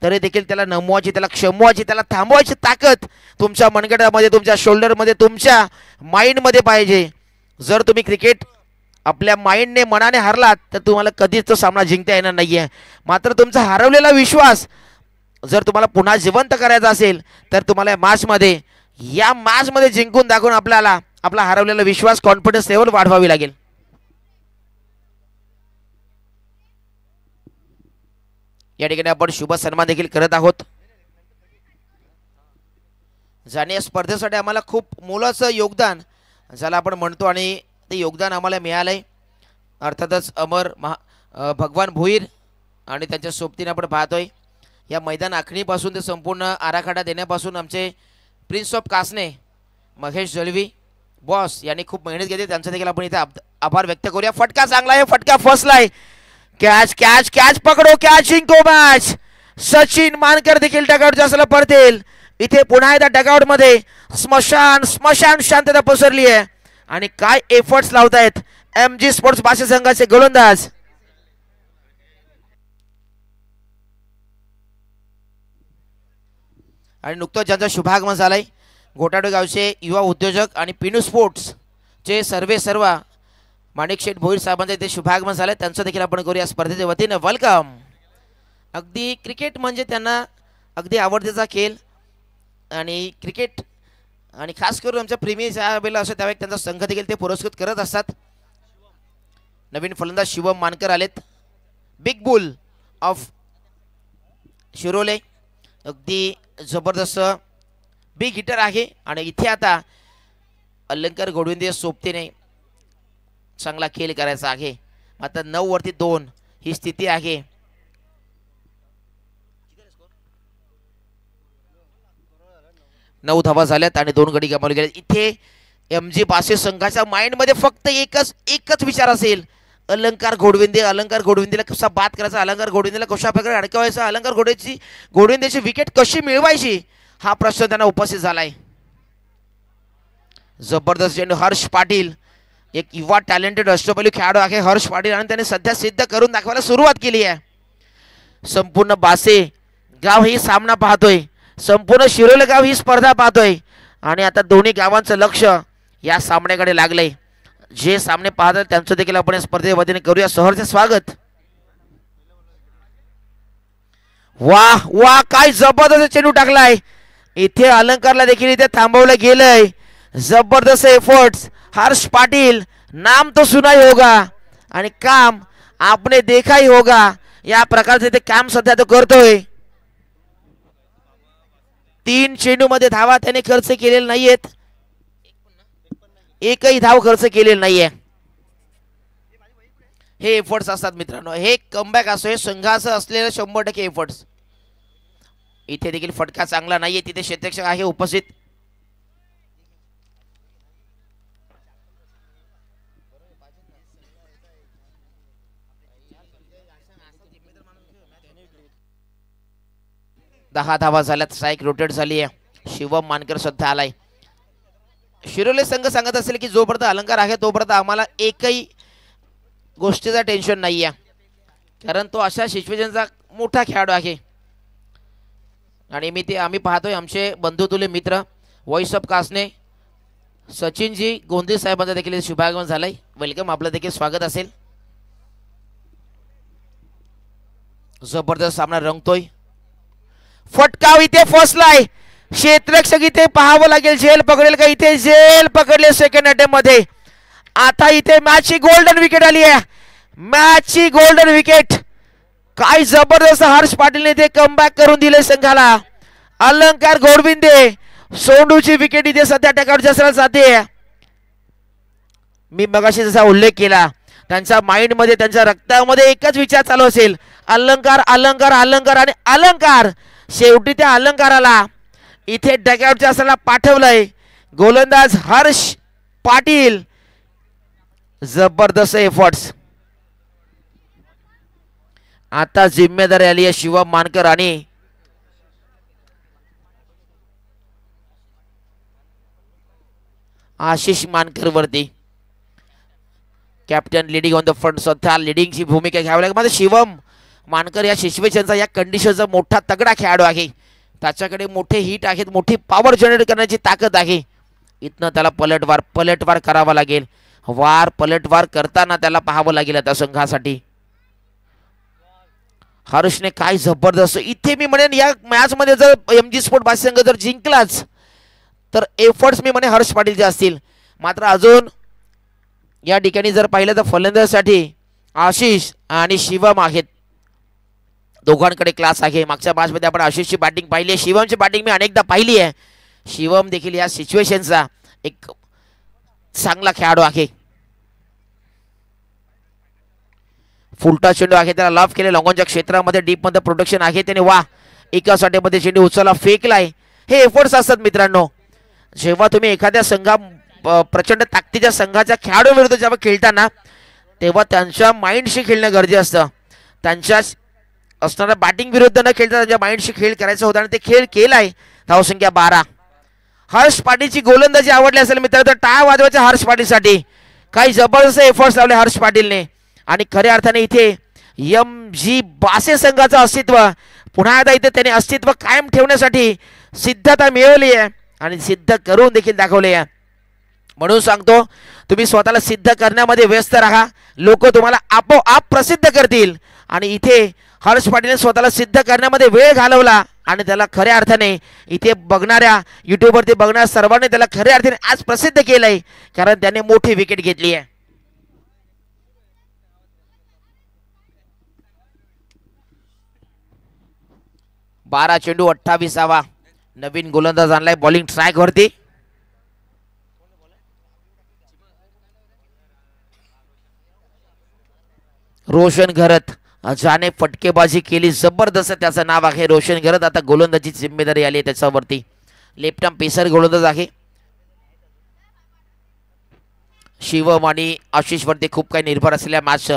तरी देखील त्याला नमवायची, त्याला क्षमवायची, त्याला थांबवायची ताकद तुमच्या मनगटामध्ये, तुमच्या शोल्डरमध्ये, तुमच्या माइंडमध्ये पाहिजे. जर तुम्ही क्रिकेट आपल्या माइंडने मनाने हरलात तर तुम्हाला कधीच तो सामना जिंकता येणार नाहीये. मात्र तुमचा हरवलेला विश्वास जर तुम्हाला पुन्हा जिवंत करायचा असेल तर तुम्हाला या मॅचमध्ये जिंकून दाखवून आपल्याला आपला हरवलेला विश्वास, कॉन्फिडन्स लेवल वाढवावी लागेल. या ठिकाणी आपण शुभ सन्मान देखील करत आहोत. ज्याने या स्पर्धेसाठी आम्हाला खूप मोलाचं योगदान ज्याला आपण म्हणतो आणि ते योगदान आम्हाला मिळालंय अर्थातच भगवान भोईर आणि त्यांच्या सोबतीने आपण पाहतोय या मैदान आखणीपासून ते संपूर्ण आराखडा देण्यापासून आमचे प्रिन्स ऑफ कासने महेश जलवी बॉस यांनी खूप मेहनत घेतली. त्यांचा देखील आपण इथे आभार व्यक्त करूया. फटका चांगला आहे, फटका फसलाय. कॅच कॅच कॅच पकडो, कॅच जिंको मॅच. सचिन मानकर देखील डगआउट जास्त पडतील. इथे पुन्हा एकदा डगआउट मध्ये स्मशान शांतता पसरली आहे आणि काय एफर्ट्स लावतायत MG स्पोर्ट्स बासे संघाचे गोलंदाज. आणि नुकतंच ज्यांचा शुभागमन झालाय घोटाडे गावचे युवा उद्योजक आणि पिनू स्पोर्ट्स चे सर्व माणिक शेठ भोईर साहेबांचे ते शुभागमन झाले. त्यांचं देखील आपण करूया स्पर्धेच्या वतीने वेलकम. अगदी क्रिकेट म्हणजे त्यांना अगदी आवडतीचा खेळ आणि क्रिकेट आणि खास करून आमच्या प्रेमी ज्या वेळेला असं त्यावेळी त्यांचा संघ देखील ते पुरस्कृत करत असतात. नवीन फलंदाज शिवम मानकर आलेत. बिग बुल ऑफ शिरोले अगदी जबरदस्त बिग हिटर आहे आणि इथे आता अलंकार गोडविंदे सोबतीने चांगला खेळ करायचा आहे. मात्र 9 वरती 2 ही स्थिती आहे. नऊ धावा झाल्यात आणि 2 गडी गमावले गेले. इथे MG बासे संघाच्या माइंड मध्ये फक्त एकच विचार असेल अलंकार घोडविंदेला कसा बाद करायचा, अलंकार घोडविंदेला कशा प्रकारे अडकवायचा, अलंकार घोडविंदेची विकेट कशी मिळवायची हा प्रश्न त्यांना उपस्थित झालाय. जबरदस्त चेंडू हर्ष पाटील एक युवा टॅलेंटेड अष्टपैलू खेळाडू आहे हर्ष पाटील आणि त्याने सध्या सिद्ध करून दाखवायला सुरुवात केली आहे. संपूर्ण बासे गाव ही सामना पाहतोय. संपूर्ण शिरोली गाव ही स्पर्धा पाहतोय आणि आता दोन्ही गावांचं लक्ष या सामन्याकडे लागलंय. जे सामने पाहतात त्यांचं देखील आपण या स्पर्धेच्या वतीने करूया सहर्ष स्वागत. वाह वाह, काय जबरदस्त चेंडू टाकलाय. इथे अलंकारला देखील इथे थांबवलं गेलंय. जबरदस्त एफर्ट्स. हर्ष पाटील, नाम तो सुना ही होगा आणि काम आपने देखा ही होगा, या प्रकारचे ते काम सध्या तो करतोय. 3 चेंडू मध्ये धावा त्याने खर्च केलेले नाहीयेत. एकही धाव खर्च केलेली नाहीये. हे एफर्ट्स असतात मित्रांनो. हे कमबॅक असो, हे संघाचं असलेलं 100% एफर्ट्स. इथे देखील फटका चांगला नाहीये. तिथे क्षेत्ररक्षक आहे उपस्थित. दहा धावा झाल्यात. स्ट्राईक रोटेट झाली आहे. शिवम मानकर सध्या आलाय. शिरोली संघ सांगत असेल की जोपर्यंत अलंकार आहे तोपर्यंत आम्हाला एकही गोष्टीचा टेन्शन नाही आहे, कारण तो अशा सिच्युएशनचा मोठा खेळाडू आहे. आणि आम्ही पाहतोय आमचे बंधुतुल्य मित्र व्हॉइस ऑफ कासने सचिनजी गोंदी साहेबांचा देखील शुभागमन झालंय. वेलकम, आपलं देखील स्वागत असेल. जबरदस्त सामना रंगतोय. फटकाव इथे फसलाय. क्षेत्ररक्षक इथे पाहावं लागेल झेल पकडेल का. इथे झेल पकडले सेकंड अटेम्प्ट मध्ये. आता इथे मॅचची गोल्डन विकेट आली आहे. मॅचची गोल्डन विकेट. काय जबरदस्त हर्ष पाटीलने इथे कमबॅक करून दिले संघाला. अलंकार घोडविंदे सोंडूची विकेट इथे सध्या टॅकआउट असल्याला जाते. मी मगाशी जसा उल्लेख केला, त्यांच्या माइंड मध्ये त्यांच्या रक्तामध्ये एकच विचार चालू असेल, अलंकार अलंकार अलंकार आणि अलंकार. शेवटी त्या अलंकाराला इथे डगआउटच्या असल्याला पाठवलंय. गोलंदाज हर्ष पाटील. जबरदस्त एफर्ट्स. आता जिम्मेदारी आली आहे शिवम मानकर आणि आशिष मानकर वरती. Captain leading on the front, स्वतः लिडिंगची भूमिका घ्यावी लागेल. माझा शिवम मानकर या सिच्युएशनचा, या कंडिशनचा मोठा तगडा खेळाडू आहे. त्याच्याकडे मोठे हिट आहेत, मोठी पॉवर जनरेट करण्याची ताकद आहे. इथनं त्याला पलटवार करावा लागेल. पलटवार करताना त्याला पाहावं लागेल आता संघासाठी. हर्षने काय जबरदस्त इथे मी म्हणेन या मॅच मध्ये जर MG स्पोर्ट बासी संघ जर जिंकलाच तर एफर्ट्स मी म्हणे हर्ष पाटीलचे असतील. मात्र अजून या ठिकाणी जर पाहिलं तर फलंदाजासाठी आशिष आणि शिवम आहेत. दोघांकडे क्लास आहे. मागच्या मॅचमध्ये आपण आशिषची बॅटिंग पाहिली आहे, शिवमची बॅटिंग मी अनेकदा पाहिली आहे. शिवम देखील या सिच्युएशनचा एक चांगला खेळाडू आहे. फुलटा चेंडू आहे, त्याला लॉफ केले लॉंगॉनच्या क्षेत्रामध्ये, डीप मध्ये प्रोटेक्शन आहे. त्याने एका साठेमध्ये चेंडू उचलला, फेकलाय. हे एफर्ट्स असतात मित्रांनो. जेव्हा तुम्ही एखाद्या प्रचंड ताकदीच्या संघाच्या खेळाडूविरुद्ध जेव्हा खेळताना तेव्हा त्यांच्या माइंडशी खेळणं गरजेचं असतं. त्यांच्या असणाऱ्या बॅटिंग विरुद्ध न खेळता त्यांच्या माइंडशी खेळ करायचा होता आणि ते खेळ केलाय. धावसंख्या 12. हर्ष पाटीलची गोलंदाजी आवडली असेल मित्रांनो तर टाळ्या वाजवायच्या हर्ष पाटीलसाठी. काही जबरदस्त एफर्ट्स लावले हर्ष पाटीलने आणि खऱ्या अर्थाने इथे MG बासे संघाचं अस्तित्व पुन्हा एकदा इथे त्याने अस्तित्व कायम ठेवण्यासाठी सिद्धता मिळवली आहे आणि सिद्ध करून देखील दाखवले आहे. म्हणून सांगतो, तुम्ही स्वतःला सिद्ध करण्यामध्ये व्यस्त राहा, लोक तुम्हाला आपोआप प्रसिद्ध करतील. आणि इथे हर्ष पाटीलने स्वतःला सिद्ध करण्यामध्ये वेळ घालवला आणि त्याला खऱ्या अर्थाने इथे बघणाऱ्या युट्यूबवरती बघणाऱ्या सर्वांनी त्याला खऱ्या अर्थाने आज प्रसिद्ध केलंय, कारण त्याने मोठी विकेट घेतली आहे. बारा चेंडू 28वा. नवीन गोलंदाज आणलाय बॉलिंग ट्रॅक वरती. रोशन घरत ज्याने फटकेबाजी केली, जबरदस्त त्याचं नाव आहे रोशन घरत. आता गोलंदाजीची जिम्मेदारी आली आहे त्याच्यावरती. लेफ्ट आर्म पेसर गोलंदाज आहे. शिवम आणि आशिष वरती खूप काही निर्भर असलेल्या मॅच.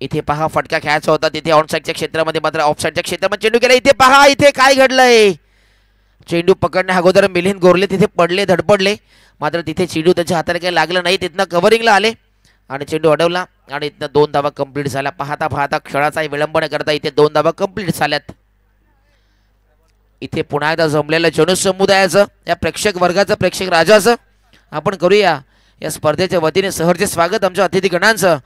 इथे पहा फटका खेळायचा होता, तिथे ऑनसाइडच्या क्षेत्रामध्ये मात्र ऑफसाइडच्या क्षेत्रामध्ये चेंडू केला. इथे पहा इथे काय घडलंय. चेंडू पकडण्या अगोदर मिलिंद गोरले तिथे पडले, धडपडले, मात्र तिथे चेंडू त्यांच्या हाताला काही लागलं नाही. तिथनं कव्हरिंगला आले आणि चेंडू अडवला आणि इथं 2 धावा कंप्लीट झाल्या. पाहता पाहता खेळाचा विलंब न करता इथे 2 धावा कंप्लीट झाल्यात. इथे पुन्हा एकदा जमलेलं जनु समुदायाचं, या प्रेक्षक वर्गाचं, प्रेक्षक राजाचं आपण करूया या स्पर्धेच्या वतीने सहर्ष स्वागत आमच्या अतिथीगणांचं.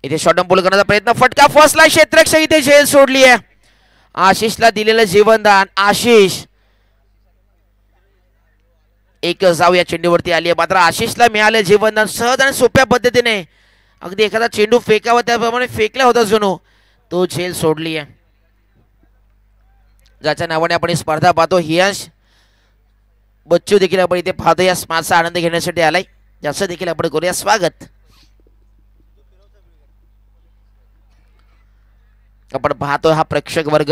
इथे शॉर्ट पूल करण्याचा प्रयत्न, फटका फसला, क्षेत्ररक्षक इथे झेल सोडली आहे. आशिषला दिलेलं जीवनदान, आशिष एक जाऊ या चेंडूवरती आली आहे, मात्र आशिषला मिळालं जीवनदान सहज आणि सोप्या पद्धतीने. अगदी एखादा चेंडू फेकावा त्याप्रमाणे फेकला होता जणू, तो झेल सोडली आहे. ज्याच्या नावाने आपण ही स्पर्धा पाहतो, हियांश बच्चू देखील आपण इथे पाहतो, या स्मार्टचा आनंद घेण्यासाठी आलाय, ज्याचं देखील आपण करूया स्वागत. आपण पाहतो हा प्रेक्षक वर्ग,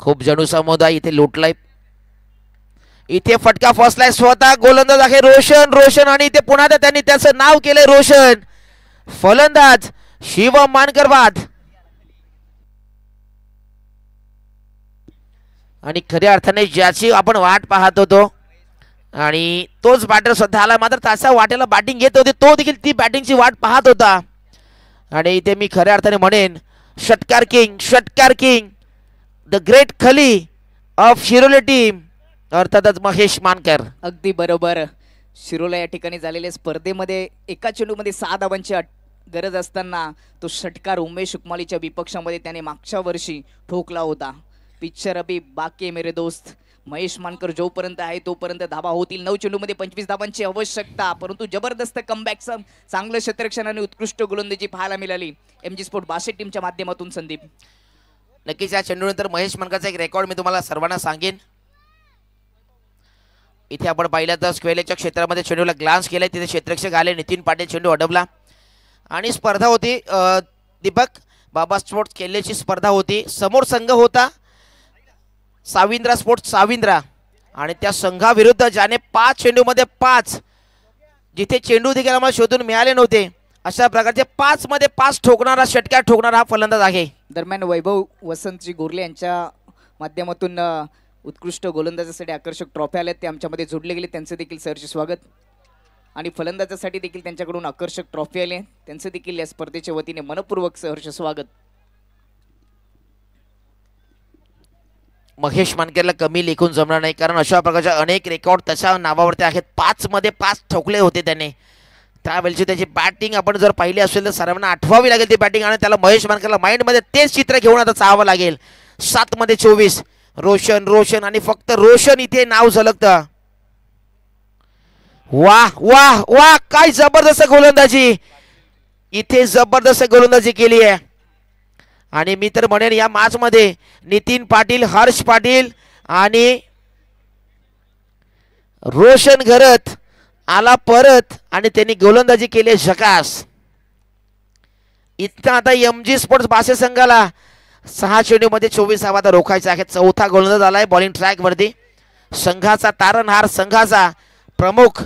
खूप जणू समुदाय इथे लुटलाय. इथे फटका फसलाय, स्वतः गोलंदाज आहे रोशन, रोशन आणि इथे पुन्हा त्यांनी त्याचं नाव केलंय रोशन. फलंदाज शिवम मानकर बाद. आणि खऱ्या अर्थाने ज्याची आपण वाट पाहत होतो आणि तोच बॅटर स्वतः आला, मात्र त्याच्या वाटेला बॅटिंग घेत होते, तो देखील ती बॅटिंगची वाट पाहत होता. आणि इथे मी खऱ्या अर्थाने म्हणेन षटकार किंग, षटकार किंग, द ग्रेट खली ऑफ शिरोली टीम, अर्थातच महेश मानकर. अगदी बरोबर. शिरोला या ठिकाणी झालेल्या स्पर्धेमध्ये एका चेंडूमध्ये 6 धावांची गरज असताना तो षटकार उमेश उकमालीच्या विपक्षामध्ये त्याने मागच्या वर्षी ठोकला होता. पिक्चर अभी बाकी मेरे दोस्त. महेश मानकर जोपर्यंत आहे तोपर्यंत धावा होतील. 9 चेंडूमध्ये 25 धावांची आवश्यकता, परंतु जबरदस्त कमबॅकचं चांगलं क्षेत्ररक्षण आणि उत्कृष्ट गोलंदाजी पाहायला मिळाली MG स्पोर्ट बास्केट टीमच्या माध्यमातून. संदीप, नक्कीच या चेंडूनंतर महेश मानकरचा एक रेकॉर्ड मी तुम्हाला सर्वांना सांगेन. इथे आपण पाहिलं तर स्क्वेअरच्या क्षेत्रामध्ये चेंडूला ग्लान्स केलाय, तिथे क्षेत्ररक्षक आले, नितीन पाटील चेंडू अडवला आणि स्पर्धा होती दीपक बाबा स्पोर्ट्स केल्लेची स्पर्धा होती. समोर संघ होता साविंद्रा स्पोर्ट्स साविंद्रा आणि त्या संघाविरुद्ध ज्याने 5 चेंडूमध्ये 5, जिथे चेंडू देखील आम्हाला शोधून मिळाले नव्हते, अशा प्रकारचे 5 मध्ये 5 ठोकणारा, षटकार ठोकणारा हा फलंदाज आहे. दरम्यान वैभव वसंतजी गोरले यांच्या माध्यमातून उत्कृष्ट गोलंदाजासाठी आकर्षक ट्रॉफी आल्यात, ते आमच्यामध्ये जोडले गेले, त्यांचं देखील सहर्ष स्वागत. आणि फलंदाजासाठी देखील त्यांच्याकडून आकर्षक ट्रॉफी आले, त्यांचं देखील या स्पर्धेच्या वतीने मनपूर्वक सहर्ष स्वागत. महेश मानकरला कमी लेखून जमणार नाही, कारण अशा प्रकारच्या अनेक रेकॉर्ड त्याच्या नावावरती आहेत. 5 मध्ये 5 ठोकले होते त्याने. त्यावेळची त्याची बॅटिंग आपण जर पाहिली असेल तर सर्वांना आठवावी लागेल ती बॅटिंग, आणि त्याला महेश मानकरला माइंडमध्ये तेच चित्र घेऊन आता चाहावं लागेल. 7 मध्ये 24 रोशन, रोशन आणि फक्त रोशन इथे नाव झलकतं. वाह वाह वाह, काय जबरदस्त गोलंदाजी, इथे जबरदस्त गोलंदाजी केली आहे. आणि मी तर म्हणेन या मॅच मध्ये नितीन पाटील, हर्ष पाटील आणि रोशन घरत आला परत आणि त्यांनी गोलंदाजी केली झकास. इथं आता MG स्पोर्ट्स बासे संघाला 6 चेंडूमध्ये 24 धावा रोखायचा आहे. चौथा गोलंदाज आलाय बॉलिंग ट्रॅक वरती. संघाचा तारणहार, संघाचा प्रमुख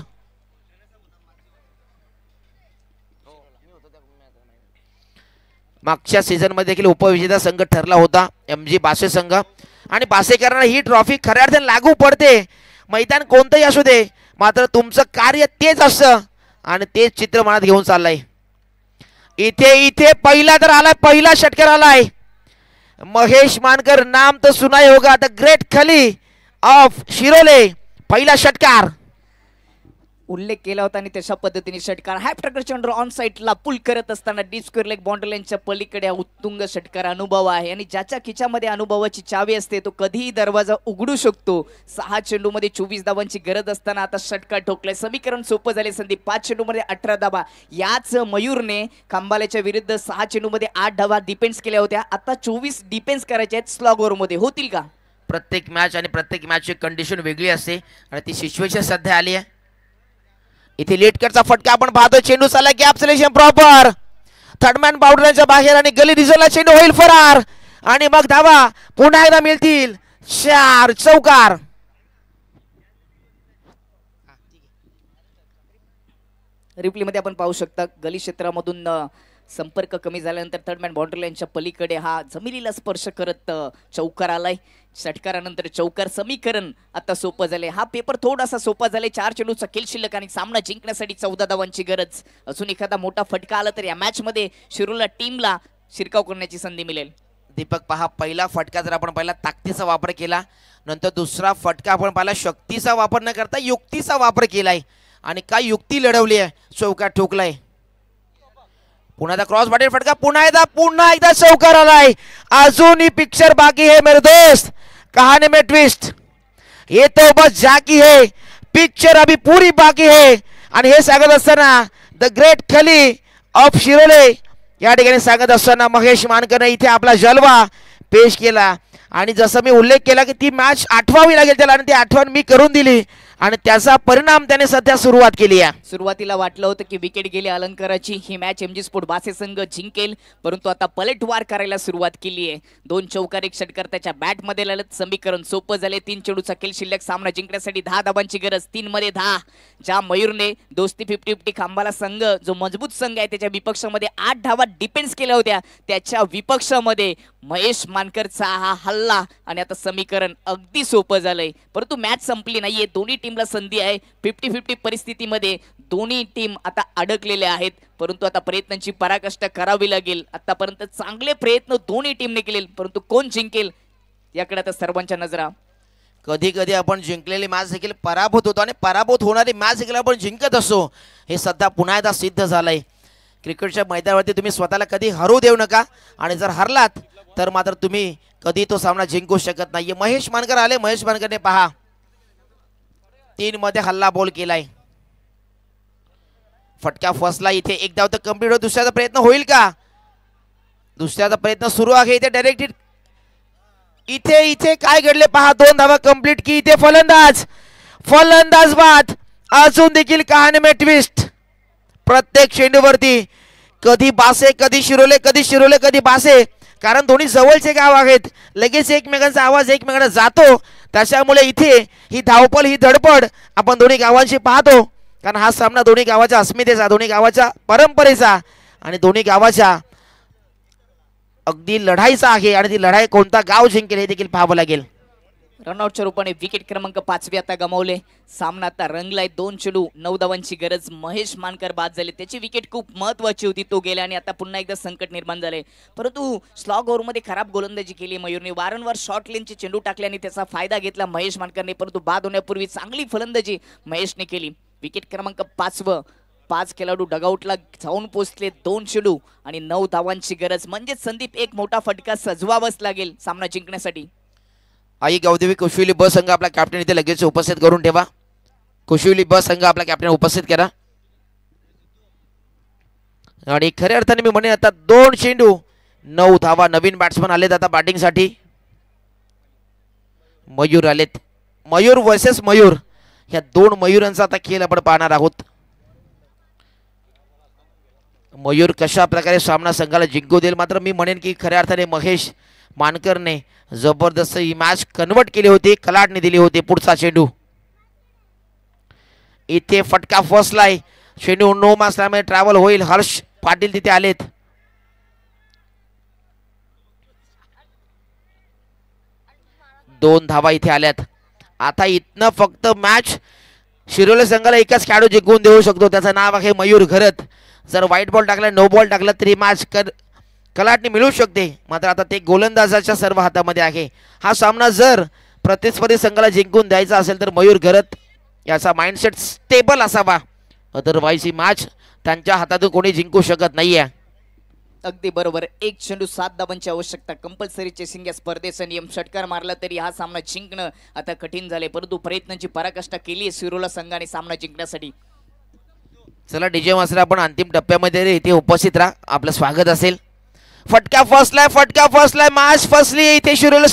मागच्या सीझन मध्ये देखील उपविजेता संघ ठरला होता MG बासे संघ, आणि बासेकरांना ही ट्रॉफी खऱ्या अर्थाने लागू पडते. मैदान कोणतंही असू दे, मात्र तुमचं कार्य तेच असतं आणि तेच चित्र मनात घेऊन चाललंय. इथे इथे पहिला तर आलाय, पहिला षटकार आलाय. महेश मानकर नाम तो सुना ही होगा, द ग्रेट खली ऑफ शिरोले. पहिला षटकार उल्लेख केला होता आणि तशा पद्धतीने षटकार हाय प्रकार चेंडू ऑन साईडला पुल करत असताना डीप स्क्वेअर लेग बाउंड्री लाईनच्या पलीकडे उत्तुंग षटकार अनुभव आहे. आणि ज्याच्या खिच्यामध्ये अनुभवाची चावी असते तो कधीही दरवाजा उघडू शकतो. 6 चेंडूमध्ये 24 धावांची गरज असताना आता षटकार ठोकलाय. समीकरण सोपं झाले संदीप. 5 चेंडूमध्ये 18 धावा. याच मयूरने खांबाल्याच्या विरुद्ध 6 चेंडूमध्ये 8 धावा डिफेन्स केल्या होत्या. आता 24 डिफेन्स करायचे आहेत स्लॉग ओव्हरमध्ये. होतील का? प्रत्येक मॅच आणि प्रत्येक मॅचची कंडिशन वेगळी असते आणि ती सिच्युएशन सध्या आली आहे. इथे लेटकरचा फटका आपण पाहतोय. चेंडू चालला, गॅप सिलेक्शन प्रॉपर, थर्डमॅन बाउंड्रीच्या बाहेर आणि गली रिझलला चेंडू होईल फरार आणि मग धावा पुन्हा एकदा मिळतील. 4 चौकार. रिप्ले मध्ये आपण पाहू शकता गली क्षेत्रामधून संपर्क कमी झाल्यानंतर थर्ड मॅन बाउंड्री लाईनच्या पलीकडे हा जमिनीला स्पर्श करत चौकार आलाय. षटकारानंतर चौकार समीकरण आता सोपं झाले. हा पेपर थोडासा सोपा झालाय. 4 चेंडूचा खेळ शिल्लक आणि सामना जिंकण्यासाठी 14 धावांची गरज. अजून एखादा मोठा फटका आला तर या मॅच मध्ये शिरोला टीमला शिरकाव करण्याची संधी मिळेल. दीपक पहा, पहिला फटका जर आपण पहिला ताकदीचा वापर केला, नंतर दुसरा फटका आपण पाहिला शक्तीचा वापर न करता युक्तीचा वापर केलाय आणि काय युक्ती लढवली आहे, चौकार ठोकलाय. पुन्हा एकदा क्रॉस बॉडी फटका, पुन्हा एकदा चौकार आलाय. अजूनही पिक्चर बाकी है मेरे दोस्त, कहानी में ट्विस्ट, ये तो बस जाकी है, पिक्चर अभी पूरी बाकी है. आणि हे सांगत असताना द ग्रेट खली ऑफ शिरोले या ठिकाणी सांगत असताना महेश मानकरने इथे आपला जलवा पेश केला. आणि जसं मी उल्लेख केला की ती मॅच आठवावी लागेल त्याला, आणि ती आठवण मी करून दिली आणि त्याचा परिणाम त्याने सध्या सुरुवात केली आहे. सुरुवातीला वाटलं होतं की विकेट गेली अलंकाराची, ही मॅच एमजी स्पोर्ट बासे संघ जिंकेल, परंतु आता पलटवार करायला सुरुवात केली आहे. 2 चौकार 1 षटकार त्याच्या बॅटमध्ये लागलं. समीकरण सोपं झाले. 3 चेंडूचा खेळ शिल्लक. सामना जिंकण्यासाठी 10 धावांची गरज. 3 मध्ये 10. ज्या मयूरने दोस्ती 50-50 खांबाला संघ जो मजबूत संघ आहे त्याच्या विपक्षामध्ये 8 धावा डिफेन्स केल्या होत्या, त्याच्या विपक्षामध्ये महेश मानकरचा हा हल्ला आणि आता समीकरण अगदी सोपं झालंय. परंतु मॅच संपली नाहीये. दोन्ही टीमला संधी आहे. 50-50 परिस्थितीमध्ये दोन्ही टीम आता अडकलेल्या आहेत, परंतु आता प्रयत्नांची पराकाष्ठ करावी लागेल. आतापर्यंत चांगले प्रयत्न दोन्ही टीमने केले, परंतु कोण जिंकेल याकडे आता सर्वांच्या नजरा. कधी कधी आपण जिंकलेली मॅच देखील पराभूत होतो आणि पराभूत होणारी मॅच देखील आपण जिंकत असतो. हे सध्या पुन्हा एकदा सिद्ध झालंय. क्रिकेटच्या मैदानावरती तुम्ही स्वतःला कधी हरू देऊ नका, आणि जर हरलात तर मात्र तुम्ही कधी तो सामना जिंकू शकत नाहीये. महेश मानकर आले. महेश मानकरने पहा 3 मध्ये हल्ला बॉल केलाय. फटका फसला. इथे एक धाव तर कंप्लीट होईल. दुसऱ्याचा प्रयत्न होईल का? दुसऱ्याचा प्रयत्न सुरू आहे. इथे डायरेक्ट इथे काय घडले पहा. 2 धावा कंप्लीट की. इथे फलंदाज बाद. अजून देखील कहाणी में ट्विस्ट. प्रत्येक चेंडूवरती कधी बासे कधी शिरोले, कधी बासे, कारण दोन्ही जवळचे गाव आहेत. लगेच एकमेकांचा आवाज एकमेकांना जातो. त्याच्यामुळे इथे ही धावपळ, ही धडपड आपण दोन्ही गावांची पाहतो, कारण हा सामना दोन्ही गावाच्या अस्मितेचा, दोन्ही गावाच्या परंपरेचा आणि दोन्ही गावाच्या अगदी लढाईचा आहे. आणि ती लढाई कोणता गाव जिंकेल हे देखील पाहावं लागेल. रनआउटच्या रूपाने विकेट क्रमांक 5 आता गमावले. सामना आता रंगलाय. 2 चेंडू 9 धावांची गरज. महेश मानकर बाद झाले. त्याची विकेट खूप महत्वाची होती, तो गेला आणि आता पुन्हा एकदा संकट निर्माण झाले. परंतु स्लॉग ओव्हरमध्ये खराब गोलंदाजी केली मयूरने. वारंवार शॉर्ट लेनचे चेंडू टाकले आणि त्याचा फायदा घेतला महेश मानकरने, परंतु बाद होण्यापूर्वी चांगली फलंदाजी महेशने केली. विकेट क्रमांक 5 खेळाडू डगआउटला जाऊन पोहोचले. 2 चेंडू आणि 9 धावांची गरज. म्हणजे संदीप एक मोठा फटका सजवावाच लागेल सामना जिंकण्यासाठी. आई गौदेवी कुशविली ब संघ आपला कॅप्टन इथे लगेच उपस्थित करून ठेवा. कुशविली ब संघ आपला कॅप्टन उपस्थित करा. आणि खऱ्या अर्थाने मी म्हणेन आता 2 चेंडू 9 धावा. नवीन बॅट्समन आलेत आता बॅटिंगसाठी. मयूर आलेत. मयूर वर्सेस मयूर, ह्या 2 मयूरांचा आता खेळ आपण पाहणार आहोत. मयूर कशा प्रकारे सामना संघाला जिंकू देईल. मात्र मी म्हणेन की खऱ्या अर्थाने महेश मानकरने जबरदस्त ही मॅच कन्वर्ट केली होती, कलाटने दिली होती. पुढचा चेंडू इथे फटका फसलाय. चेंडू नो मासल्यामुळे ट्रॅव्हल होईल. हर्ष पाटील तिथे आलेत. दोन धावा इथे आल्यात. आता इथनं फक्त मॅच शिरोले संघाला एकच खेळाडू जिंकून देऊ शकतो, त्याचं नाव आहे मयूर घरत. जर व्हाईट बॉल टाकला, नो बॉल टाकला तरी मॅच कलाटणी मिळू शकते. मात्र आता ते गोलंदाजाच्या सर्व हातामध्ये आहे. हा सामना जर प्रतिस्पर्धी संघाला जिंकून द्यायचा असेल तर मयूर घरत याचा माइंडसेट स्टेबल असावा, अदरवाईज ही मॅच त्यांच्या हातातून कोणी जिंकू शकत नाहीये. अगदी बरोबर. 1 चेंडू 7 धावांची आवश्यकता. कंपल्सरी चेसिंग या स्पर्धेचा नियम. षटकार मारला तरी हा सामना जिंकणं आता कठीण झाले, परंतु प्रयत्नांची पराकाष्ठा केली आहे शिरोला संघाने सामना जिंकण्यासाठी. चला डीजे मास्टर, आपण अंतिम टप्प्यामध्ये इथे उपस्थित राहा, आपलं स्वागत असेल. फटका फसलाय, मॅच फसली इथे शिरोले